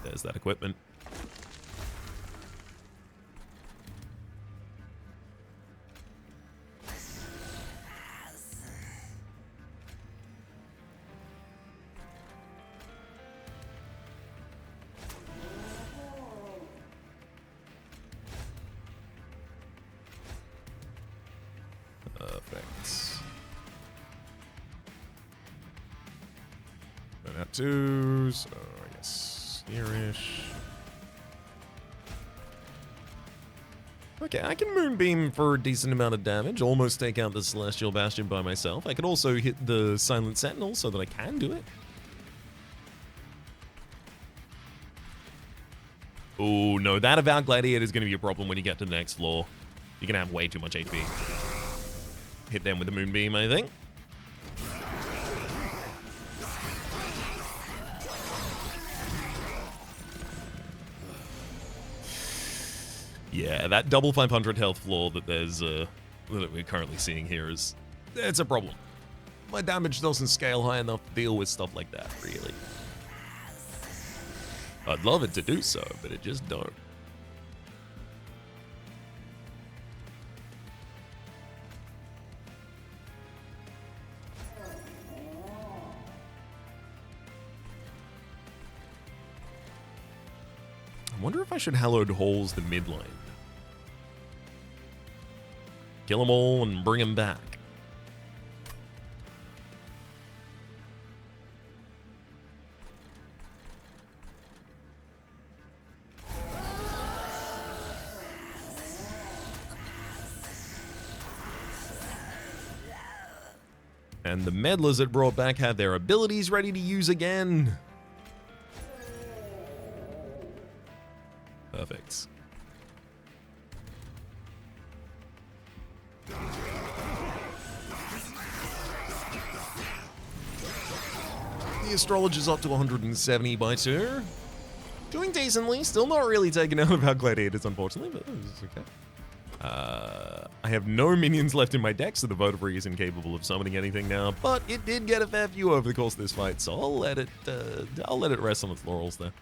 There's that equipment. Perfect. And that too, so I guess here-ish. Okay, I can Moonbeam for a decent amount of damage, almost take out the Celestial Bastion by myself. I could also hit the Silent Sentinel so that I can do it. Oh no, that Avowed Gladiator is going to be a problem when you get to the next floor. You're going to have way too much HP. Hit them with the Moonbeam, I think. Yeah, that double 500 health floor that that we're currently seeing here it's a problem. My damage doesn't scale high enough to deal with stuff like that, really. I'd love it to do so, but it just don't. I wonder if I should Hallowed Halls the mid lane. Kill them all and bring them back. And the meddlers it brought back had their abilities ready to use again. Perfect. The astrologer's up to 170 by 2. Doing decently. Still not really taken out of our gladiators, unfortunately, but it's okay. I have no minions left in my deck, so the Votivary is incapable of summoning anything now, but it did get a fair few over the course of this fight, so I'll let it rest on its laurels there.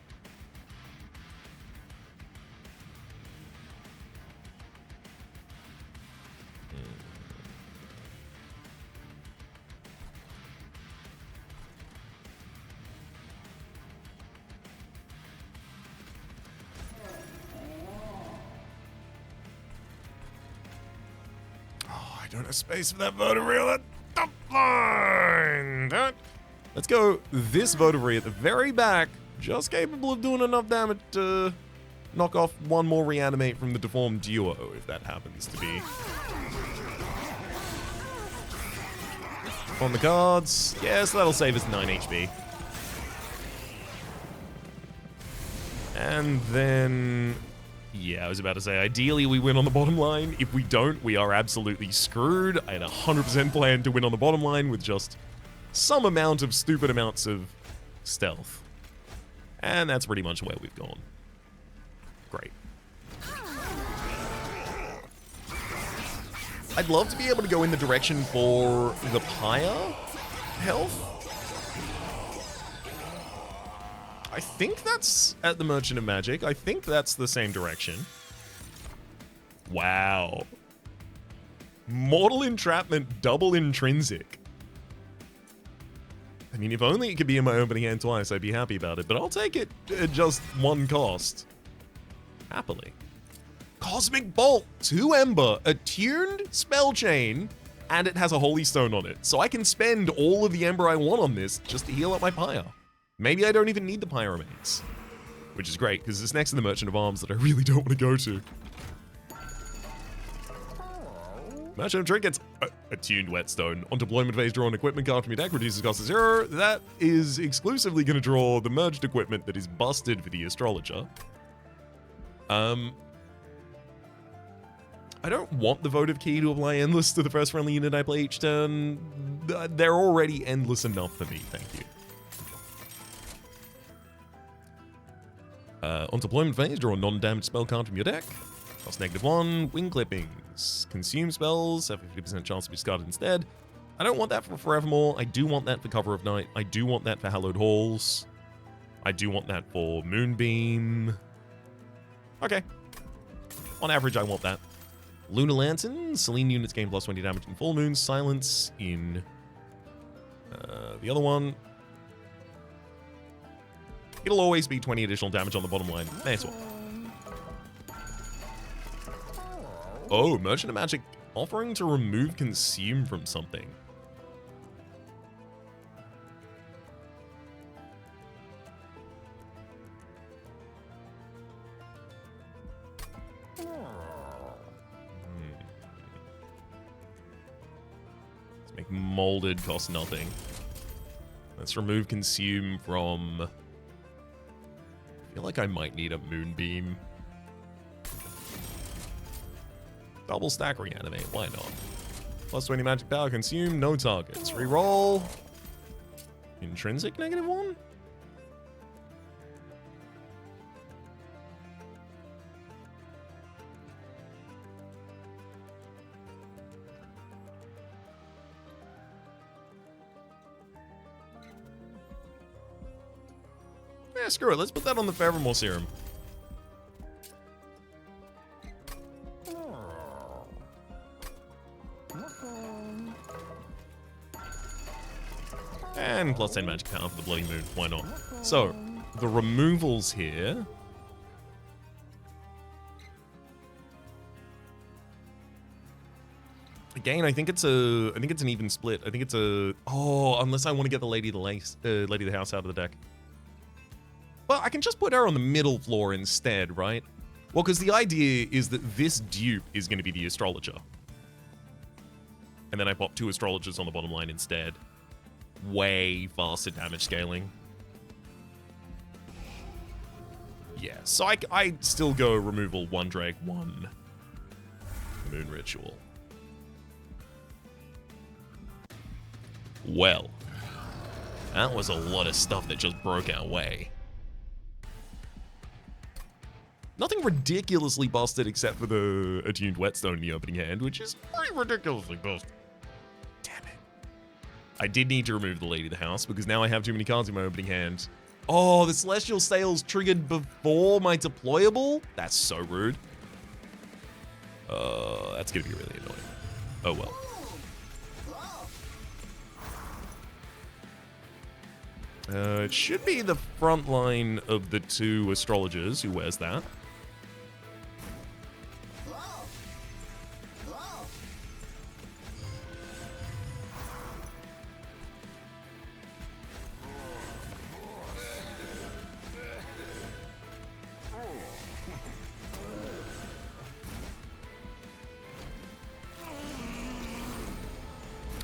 I don't have space for that Votivary at the top line. Let's go this Votivary at the very back, just capable of doing enough damage to knock off one more reanimate from the deformed duo, if that happens to be on the cards. Yes, that'll save us 9 HP. And then... yeah, I was about to say, ideally we win on the bottom line. If we don't, we are absolutely screwed. I had 100% planned to win on the bottom line with just some amount of stupid amounts of stealth. And that's pretty much where we've gone. Great. I'd love to be able to go in the direction for the Pyre health. I think that's at the Merchant of Magic. I think that's the same direction. Wow. Mortal Entrapment, double intrinsic. I mean, if only it could be in my opening hand twice, I'd be happy about it. But I'll take it at just one cost. Happily. Cosmic Bolt, 2 Ember, attuned spell chain, and it has a Holy Stone on it. So I can spend all of the Ember I want on this just to heal up my Pyre. Maybe I don't even need the Pyramates, which is great, because it's next to the Merchant of Arms that I really don't want to go to. Merchant of Trinkets, attuned Whetstone. On deployment phase, draw an equipment card from your deck, reduces cost to 0. That is exclusively going to draw the merged equipment that is busted for the Astrologer. I don't want the Votive Key to apply Endless to the first friendly unit I play each turn. They're already endless enough for me, thank you. On deployment phase, draw a non-damaged spell card from your deck. Cost -1, Wing Clippings. Consume spells, have a 50% chance to be discarded instead. I don't want that for Forevermore. I do want that for Cover of Night. I do want that for Hallowed Halls. I do want that for Moonbeam. Okay. On average, I want that. Lunar Lantern. Selene units gain +20 damage in full moon. Silence in the other one. It'll always be 20 additional damage on the bottom line. Nice one. Oh, Merchant of Magic offering to remove Consume from something. Let's make Molded cost nothing. Let's remove Consume from... I feel like I might need a Moonbeam. Double stack reanimate, why not? +20 magic power, consume, no targets. Reroll. Intrinsic -1? Yeah, screw it. Let's put that on the Forevermore Serum. And +10 magic power for the Bloody Moon. Why not? So, the removals here Again, I think it's an even split. I think it's a... Oh, unless I want to get the Lady of the House out of the deck. Well, I can just put her on the middle floor instead, right? Well, because the idea is that this dupe is going to be the Astrologer. And then I pop 2 Astrologers on the bottom line instead. Way faster damage scaling. Yeah, so I still go removal 1 Drake, 1 Moon Ritual. Well, that was a lot of stuff that just broke our way. Nothing ridiculously busted except for the Attuned Whetstone in the opening hand, which is pretty ridiculously busted. Damn it. I did need to remove the Lady of the House because now I have too many cards in my opening hand. Oh, the Celestial Sail's triggered before my deployable? That's so rude. That's gonna be really annoying. Oh well. It should be the front line of the 2 Astrologers who wears that.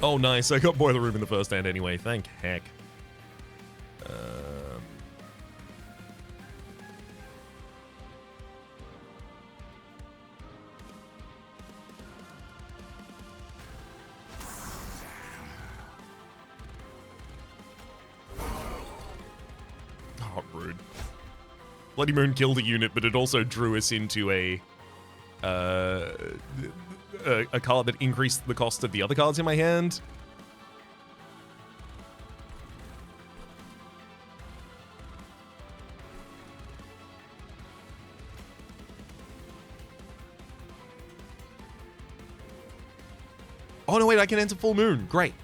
Oh, nice. I got Boiler Room in the first hand anyway. Thank heck. Oh, rude. Bloody Moon killed a unit, but it also drew us into a card that increased the cost of the other cards in my hand. Oh, no, wait, I can enter Full Moon. Great.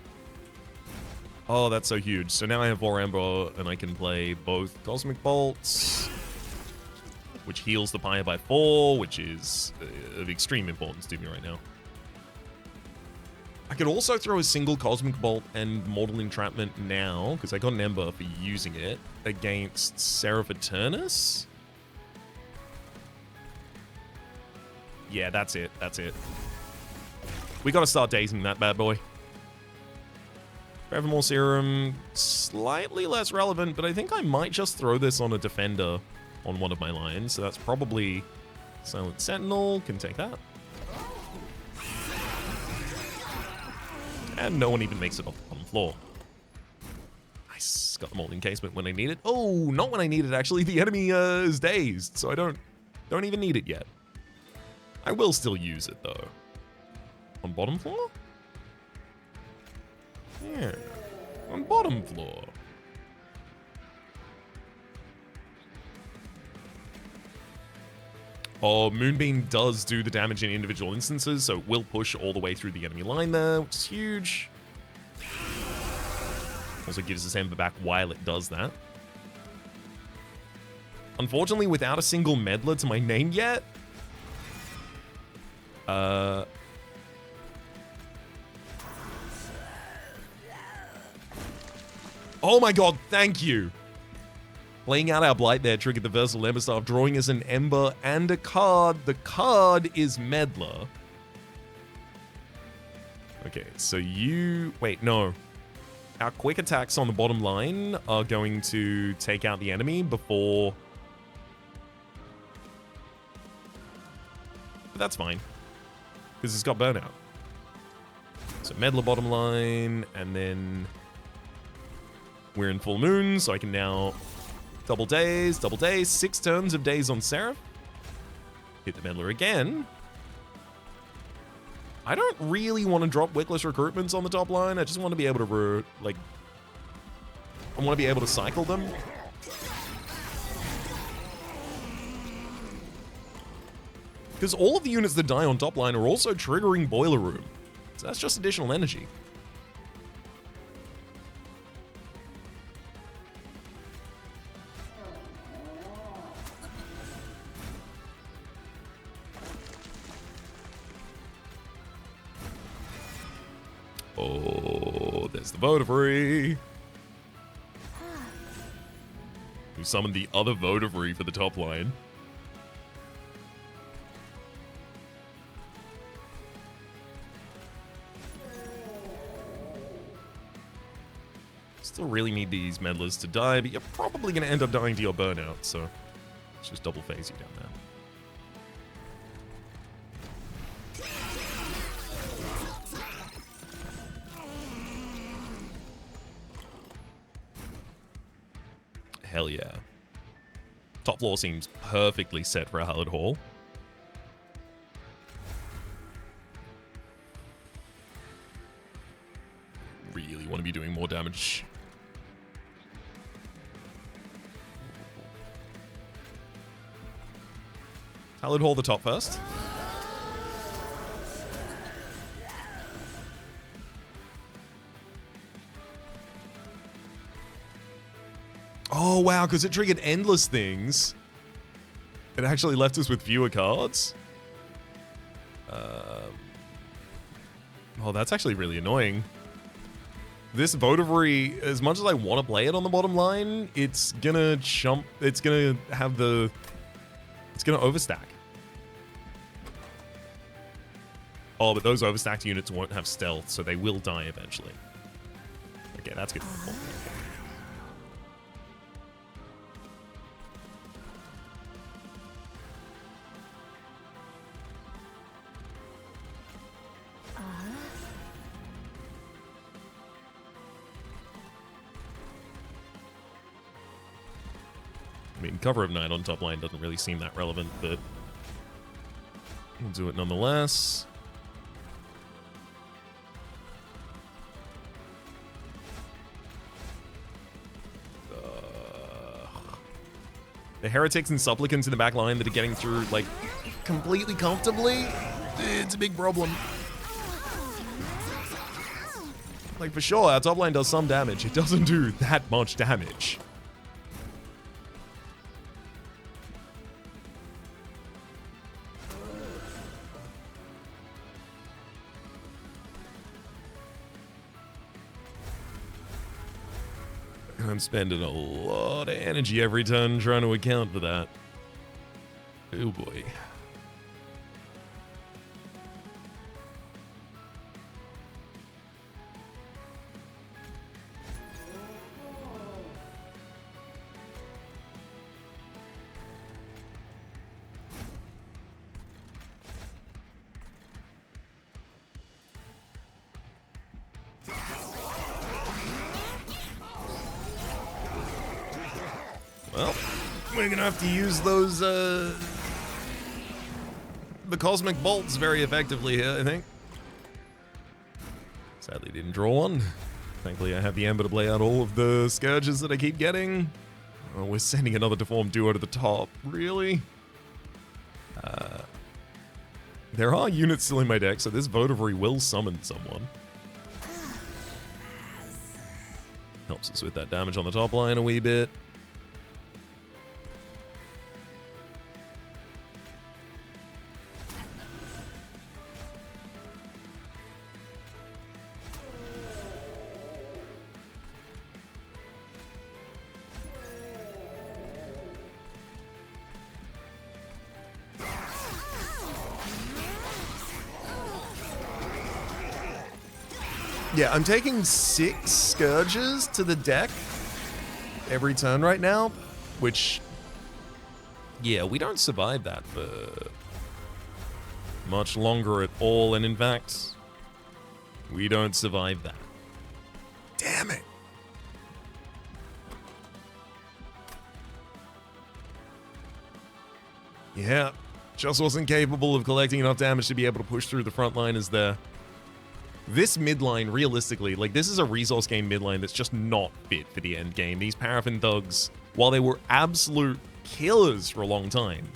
Oh, that's so huge. So now I have 4 Ember, and I can play both Cosmic Bolts, which heals the Pyre by 4, which is of extreme importance to me right now. I could also throw a single Cosmic Bolt and Mortal Entrapment now, because I got an Ember for using it, against Seraph Eternus. Yeah, that's it. That's it. We gotta start dazing that bad boy. Forevermore Serum, slightly less relevant, but I think I might just throw this on a defender on one of my lines, so that's probably Silent Sentinel, can take that. And no one even makes it off the bottom floor. Nice, got them all in casement when I need it. Oh, not when I need it actually, the enemy is dazed, so I don't even need it yet. I will still use it though. On bottom floor? Yeah, on bottom floor. Oh, Moonbeam does do the damage in individual instances, so it will push all the way through the enemy line there, which is huge. Also gives us Ember back while it does that. Unfortunately, without a single meddler to my name yet, oh my god, thank you! Playing out our Blight there triggered the Versatile Ember Staff, drawing us an Ember and a card. The card is Meddler. Okay, so you... Wait, no. Our quick attacks on the bottom line are going to take out the enemy before... But that's fine. Because it's got Burnout. So Meddler bottom line, and then... We're in Full Moon, so I can now... Double daze, 6 turns of daze on Seraph. Hit the Meddler again. I don't really want to drop Wickless Recruitments on the top line. I just want to be able to, I want to be able to cycle them. Because all of the units that die on top line are also triggering Boiler Room. So that's just additional energy. Oh, there's the Votary. We summoned the other Votary for the top line. Still really need these meddlers to die, but you're probably going to end up dying to your burnout, so let's just double phase you down there. Hell yeah. Top floor seems perfectly set for a Hallowed Hall. Really want to be doing more damage. Hallowed Hall the top first. Oh, wow, because it triggered endless things. It actually left us with fewer cards. Oh, that's actually really annoying. This Votary, as much as I want to play it on the bottom line, it's gonna jump. It's gonna have the. It's gonna overstack. Oh, but those overstacked units won't have stealth, so they will die eventually. Okay, that's good. I mean, Cover of Night on top line doesn't really seem that relevant, but we'll do it nonetheless. The Heretics and Supplicants in the back line that are getting through, like, completely comfortably, it's a big problem. Like, for sure, our top line does some damage. It doesn't do that much damage. I'm spending a lot of energy every turn trying to account for that. Oh boy. Well, we're gonna have to use those, the Cosmic Bolts very effectively here, I think. Sadly didn't draw one. Thankfully I have the Ember to play out all of the Scourges that I keep getting. Oh, we're sending another Deformed Duo to the top. Really? There are units still in my deck, so this Votary will summon someone. Helps us with that damage on the top line a wee bit. Yeah, I'm taking 6 Scourges to the deck every turn right now, which, yeah, we don't survive that for much longer at all, and in fact, we don't survive that. Damn it! Yeah, just wasn't capable of collecting enough damage to be able to push through the front liners there. This midline, realistically, like, this is a resource gain midline that's just not fit for the end game. These Paraffin Thugs, while they were absolute killers for a long time,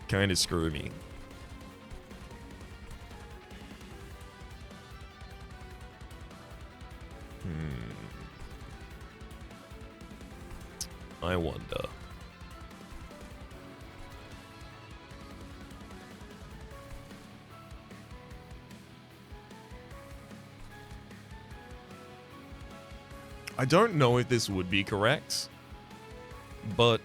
kind of screw me. I wonder. I don't know if this would be correct, but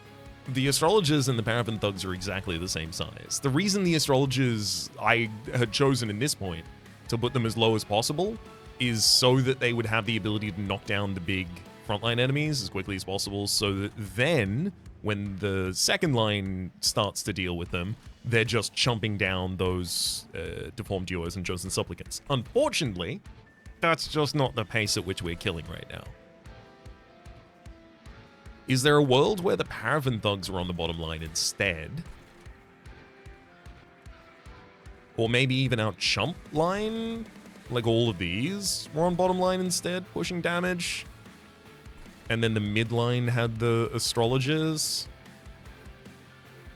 the astrologers and the paraffin thugs are exactly the same size. The reason the astrologers I had chosen in this point to put them as low as possible is so that they would have the ability to knock down the big frontline enemies as quickly as possible, so that then, when the second line starts to deal with them, they're just chumping down those deformed duos and chosen supplicants. Unfortunately, that's just not the pace at which we're killing right now. Is there a world where the paraffin thugs were on the bottom line instead? Or maybe even our chump line? Like all of these were on bottom line instead, pushing damage? And then the mid line had the astrologers?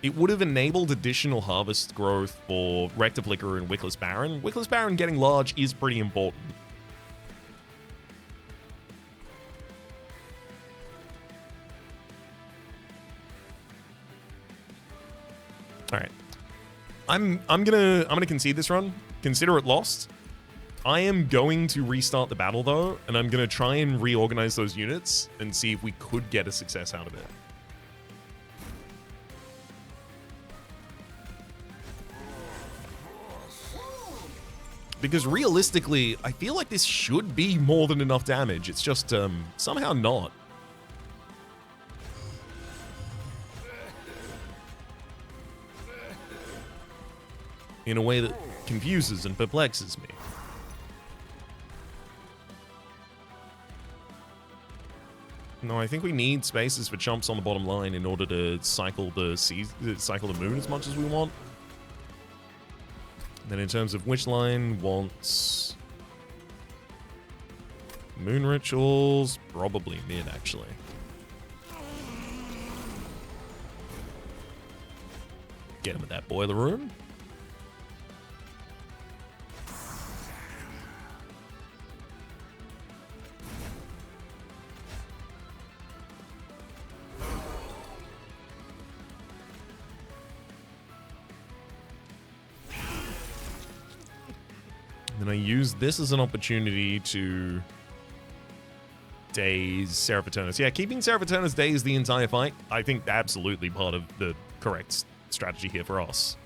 It would have enabled additional harvest growth for Rectiflicker and Wickless Baron. Wickless Baron getting large is pretty important. All right, I'm gonna concede this run. Consider it lost. I am going to restart the battle though, and I'm gonna try and reorganize those units and see if we could get a success out of it. Because realistically, I feel like this should be more than enough damage. It's just somehow not. In a way that confuses and perplexes me. No, I think we need spaces for chumps on the bottom line in order to cycle the moon as much as we want. Then in terms of which line wants moon rituals, probably mid actually. Get him at that boiler room. And I use this as an opportunity to daze Seraph Eternus. Yeah, keeping Seraph Eternus dazed the entire fight, I think absolutely part of the correct strategy here for us.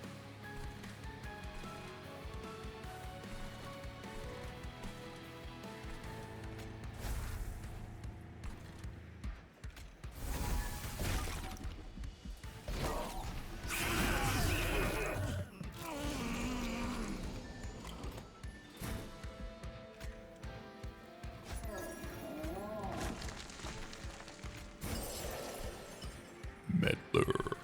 Meddler.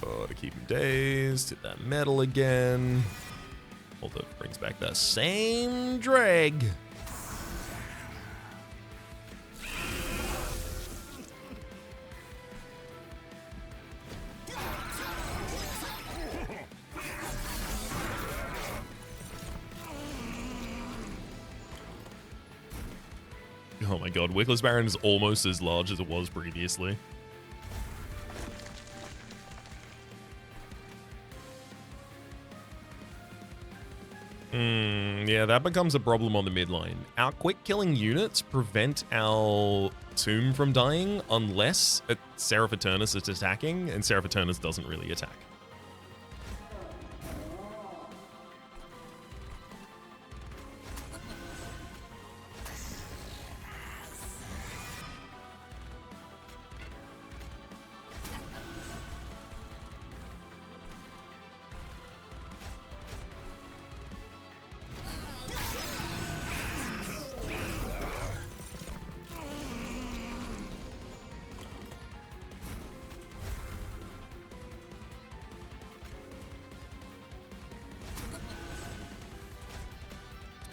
Oh, to keep him dazed, hit that metal again. Although it brings back that same drag. Oh my god, Wickless Baron is almost as large as it was previously. Yeah, that becomes a problem on the mid line. Our quick killing units prevent our tomb from dying unless Seraph Eternus is attacking, and Seraph Eternus doesn't really attack.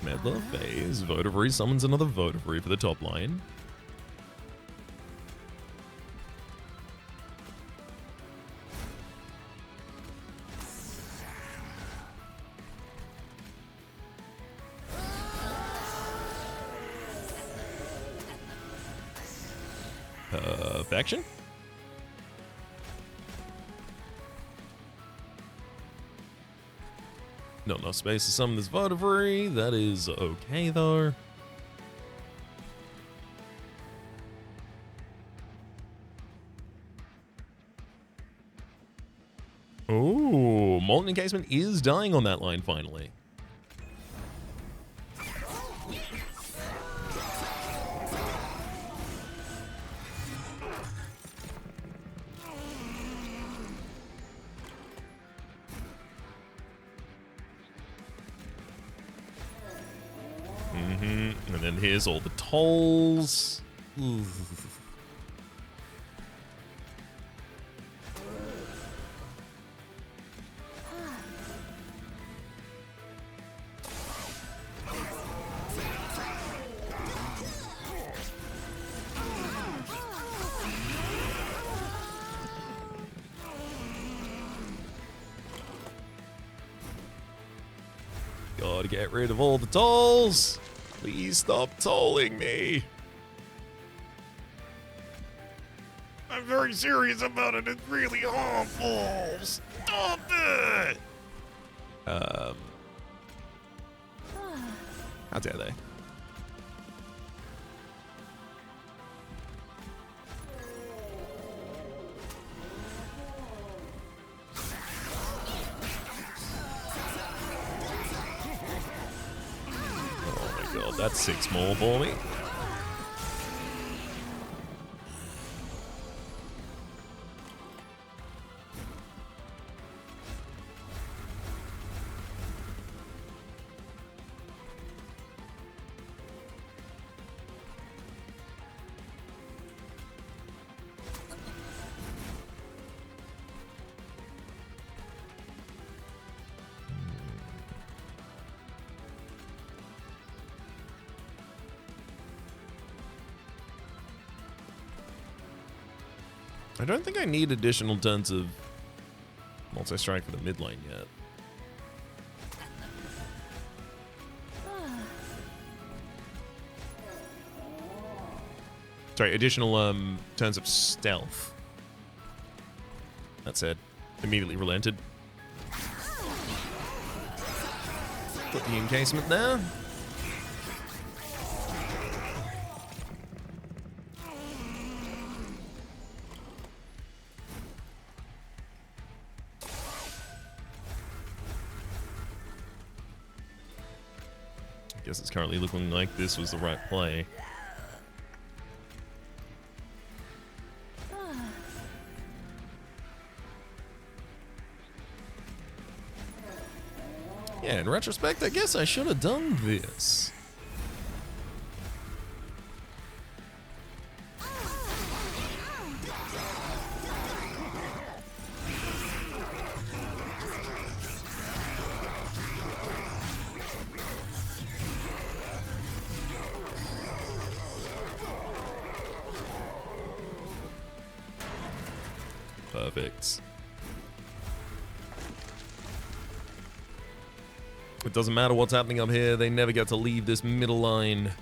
Meddler, phase, Votivary summons another Votivary for the top line. Perfection. Not enough space to summon this Votivary. That is okay, though. Oh, Molten Encasement is dying on that line, finally. And then here's all the tolls. Ooh. Gotta get rid of all the tolls. Please stop tolling me. I'm very serious about it. It's really harmful. Stop it. How dare they? God, that's 6 more for me. I don't think I need additional turns of multi-strike for the mid lane yet. Sorry, additional turns of stealth. That said, immediately relented. Put the encasement there. Guess it's currently looking like this was the right play. Yeah, in retrospect, I guess I should have done this. Perfect. It doesn't matter what's happening up here. They never get to leave this middle line.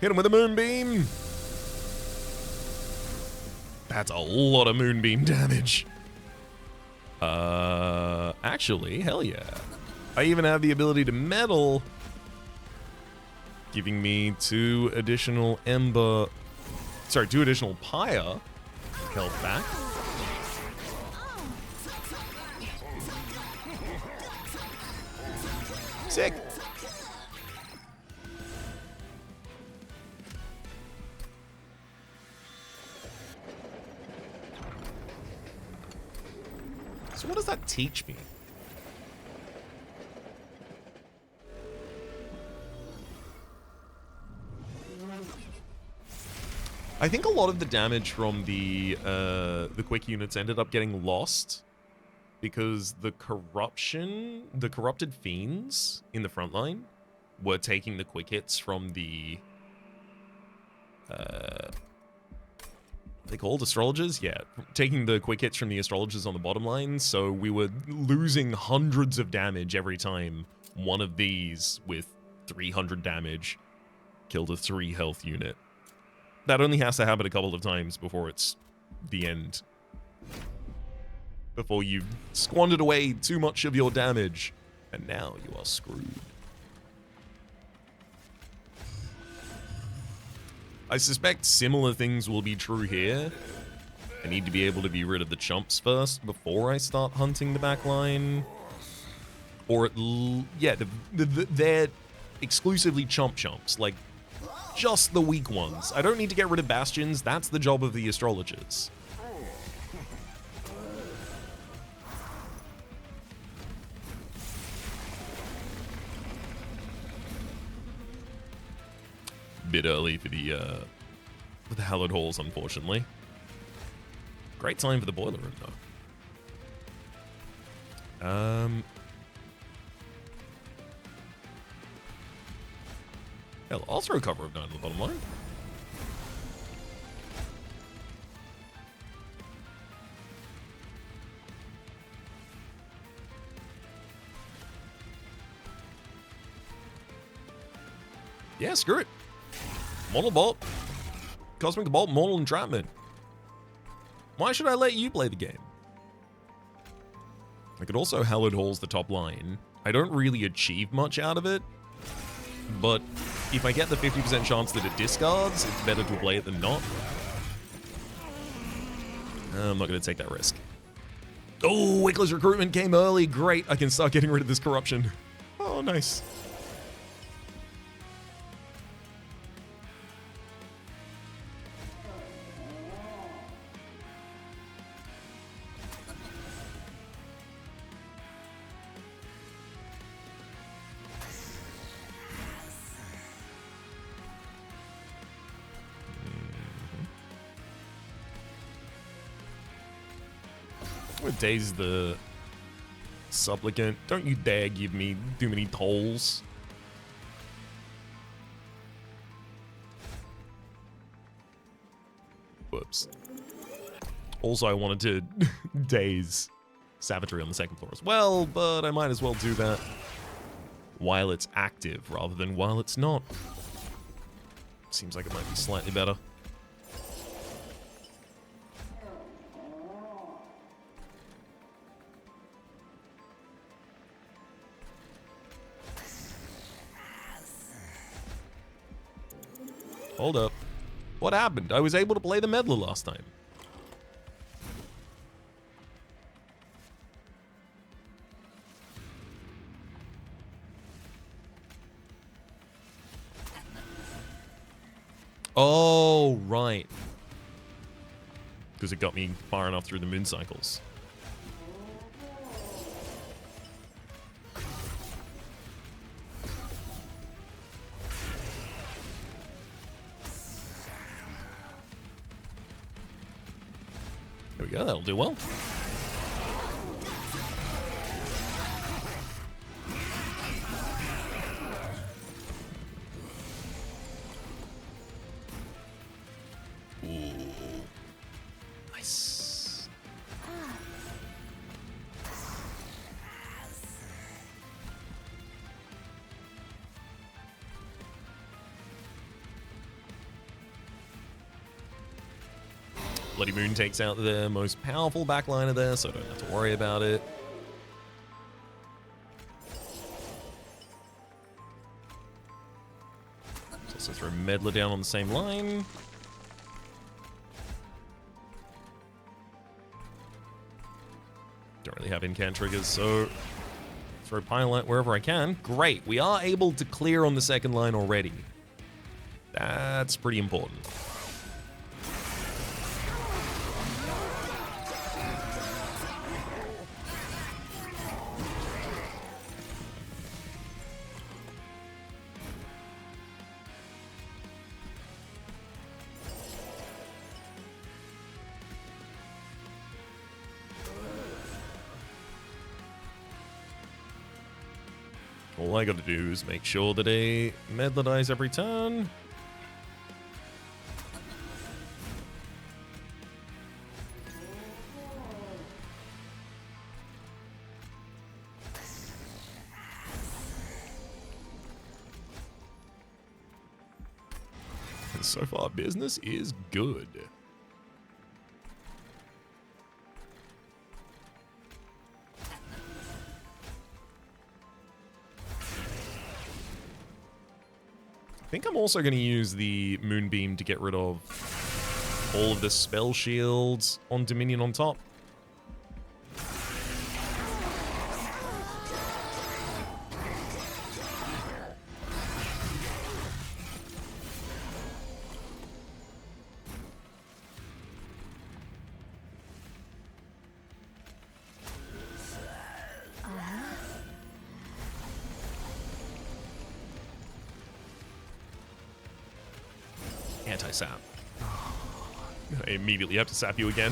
Hit him with a moonbeam. That's a lot of moonbeam damage. Actually, hell yeah. I even have the ability to meddle, giving me 2 additional ember. Sorry, 2 additional pyre held back. Sick. So what does that teach me? I think a lot of the damage from the quick units ended up getting lost because the corrupted fiends in the front line were taking the quick hits from the they called astrologers? Yeah, taking the quick hits from the astrologers on the bottom line, so we were losing hundreds of damage every time one of these with 300 damage killed a 3 health unit. That only has to happen a couple of times before it's the end. Before you've squandered away too much of your damage And now you are screwed. I suspect similar things will be true here. I need to be able to be rid of the chumps first before I start hunting the back line. Or, yeah, they're exclusively chumps. Like, just the weak ones. I don't need to get rid of bastions. That's the job of the astrologers. Bit early for the hallowed halls, unfortunately. Great time for the boiler room, though. Hell, I'll throw cover of 9 on the bottom line. Yeah, screw it. Mortal Bolt. Cosmic Bolt, Mortal Entrapment. Why should I let you play the game? I could also Hallowed Halls the top line. I don't really achieve much out of it, but if I get the 50% chance that it discards, it's better to play it than not. I'm not going to take that risk. Oh, Wickler's recruitment came early. Great, I can start getting rid of this corruption. Oh, nice. Daze the supplicant. Don't you dare give me too many tolls. Whoops. Also, I wanted to daze Savagery on the second floor as well, but I might as well do that while it's active rather than while it's not. Seems like it might be slightly better. Hold up. What happened? I was able to play the meddler last time. Oh, right. Because it got me far enough through the moon cycles. There we go, that'll do well. Ooh. Nice. Bloody Moon takes out the most powerful backliner there, so I don't have to worry about it. Let's also throw Meddler down on the same line. Don't really have incant triggers, so throw Pilot wherever I can. Great, we are able to clear on the second line already. That's pretty important. All I gotta do is make sure that a Meddler dies every turn. And so far, business is good. think I'm also going to use the Moonbeam to get rid of all of the spell shields on Dominion on top. Anti-sap. I immediately have to sap you again.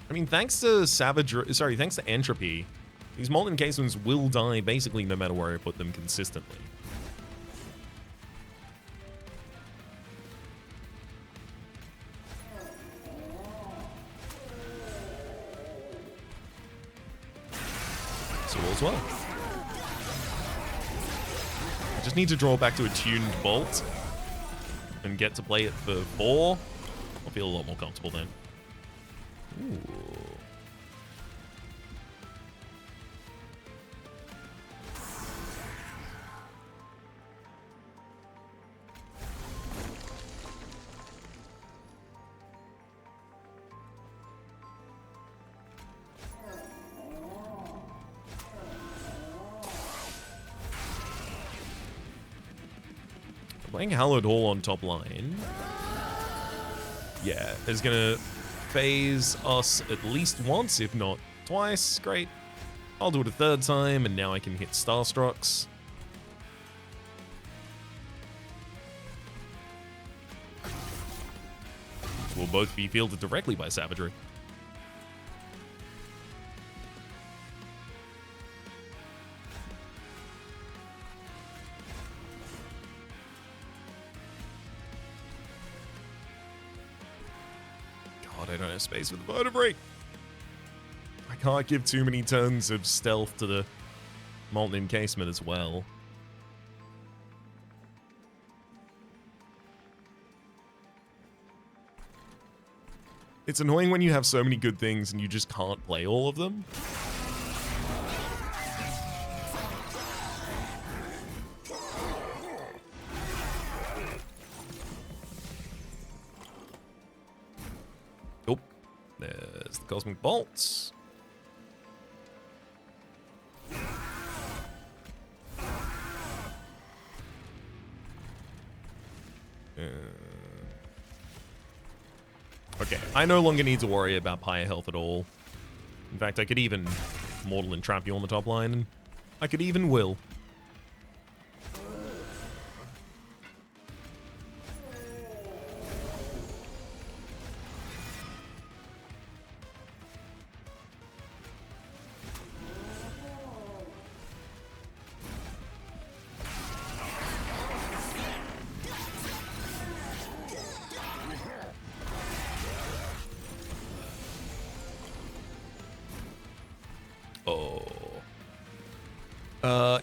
I mean, thanks to thanks to Entropy, these Molten Casements will die basically no matter where I put them consistently. So all's well. I just need to draw back to a tuned bolt and get to play it for 4. I'll feel a lot more comfortable then. Ooh. Playing Hallowed Hall on top line, yeah, is gonna phase us at least once, if not twice. Great. I'll do it a 3rd time, and now I can hit Starstrucks. Which will both be fielded directly by Savagery. I don't have space for the vertebrae. I can't give too many turns of stealth to the Molten Encasement as well. It's annoying when you have so many good things and you just can't play all of them. There's the Cosmic Bolts. Okay, I no longer need to worry about Pyre health at all. In fact, I could even Mortal Entrap you on the top line, and I could even will.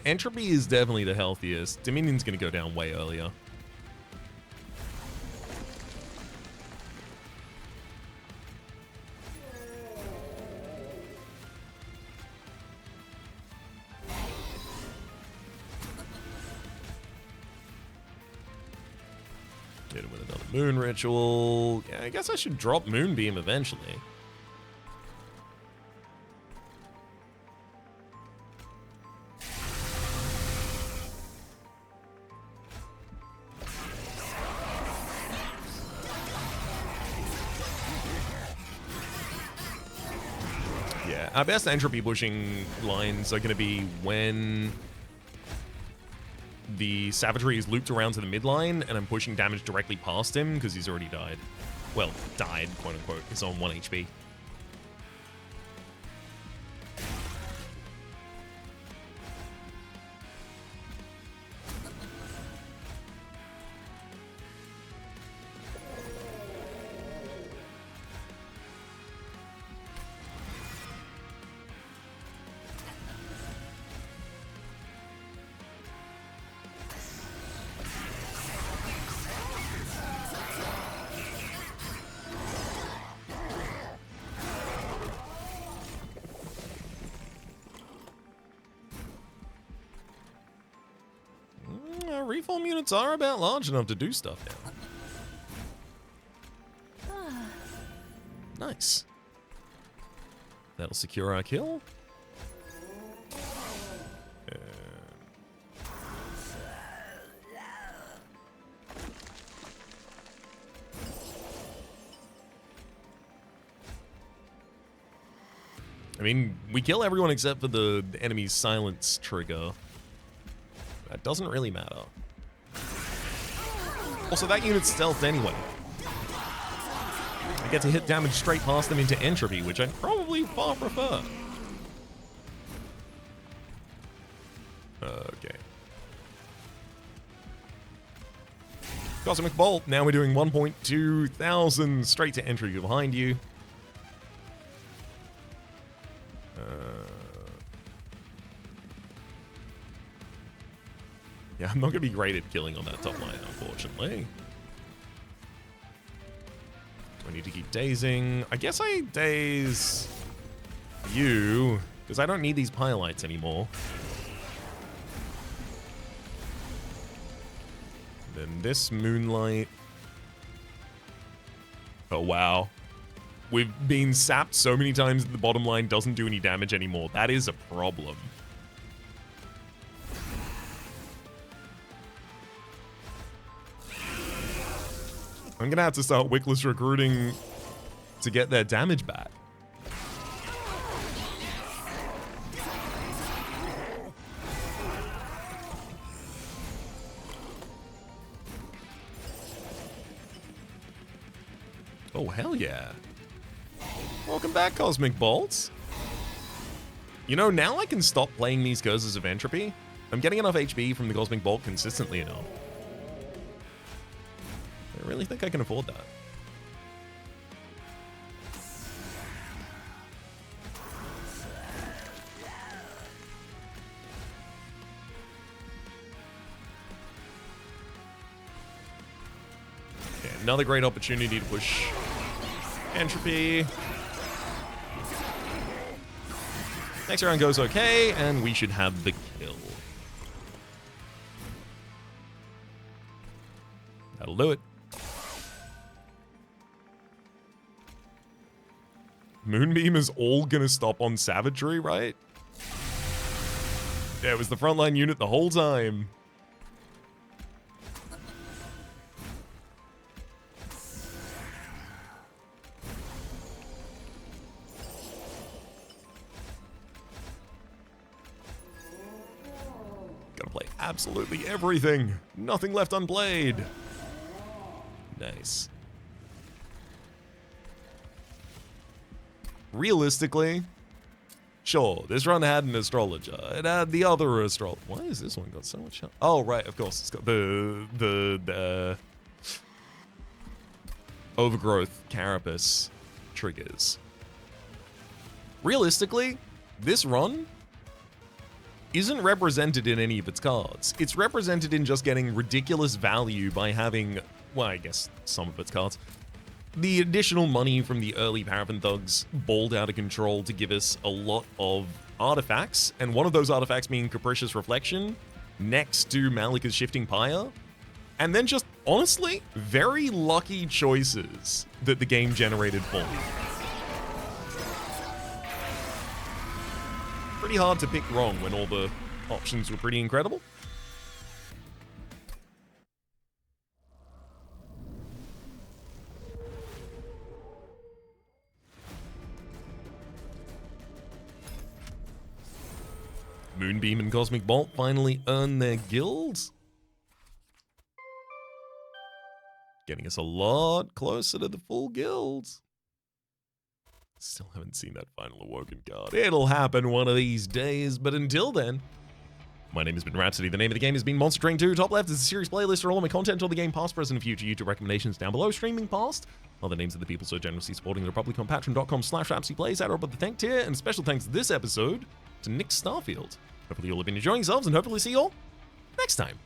Entropy is definitely the healthiest. Dominion's gonna go down way earlier. Hit him with another Moon Ritual. Yeah, I guess I should drop Moonbeam eventually. Our best entropy pushing lines are going to be when the Savagery is looped around to the midline and I'm pushing damage directly past him because he's already died. Well, died, quote unquote. He's on 1 HP. reform units are about large enough to do stuff now. Nice. That'll secure our kill. I mean, we kill everyone except for the enemy's silence trigger. That doesn't really matter. Also, that unit's stealthed anyway. I get to hit damage straight past them into entropy, which I'd probably far prefer. Okay. Cosmic Bolt, now we're doing 1.2 thousand straight to entropy behind you. Yeah, I'm not going to be great at killing on that top line, unfortunately. Do I need to keep dazing? I guess I daze you, because I don't need these pylites anymore. Then this moonlight. Oh, wow. We've been sapped so many times that the bottom line doesn't do any damage anymore. That is a problem. I'm gonna have to start wickless recruiting to get their damage back. Oh, hell yeah. Welcome back, Cosmic Bolts. You know, now I can stop playing these Curses of Entropy. I'm getting enough HP from the Cosmic Bolt consistently enough. I really think I can afford that. Okay, another great opportunity to push entropy. Next round goes okay, and we should have the kill. That'll do it. Moonbeam is all gonna stop on savagery, right? Yeah, it was the frontline unit the whole time. Gotta play absolutely everything. Nothing left unplayed. Nice. Realistically, sure, this run had an astrologer. It had the other astrologer. Why has this one got so much? Oh, right, of course. It's got the overgrowth carapace triggers. Realistically, this run isn't represented in any of its cards. It's represented in just getting ridiculous value by having, well, I guess some of its cards. The additional money from the early Paraffin Thugs balled out of control to give us a lot of artifacts, and one of those artifacts being Capricious Reflection, next to Malika's Shifting Pyre, and then just, honestly, very lucky choices that the game generated for me. Pretty hard to pick wrong when all the options were pretty incredible. Moonbeam and Cosmic Bolt finally earn their guilds. Getting us a lot closer to the full guilds. Still haven't seen that final Awoken card. It'll happen one of these days, but until then, my name has been Rhapsody. The name of the game has been Monster Train 2. Top left is a series playlist for all of my content on the game, past, present, and future. YouTube recommendations down below. Streaming past are the names of the people so generously supporting the Republic on patreon.com/RhapsodyPlays. Add up at the thank tier, and special thanks this episode to Nick Starfield. Hopefully you'll have been enjoying yourselves, and hopefully see you all next time.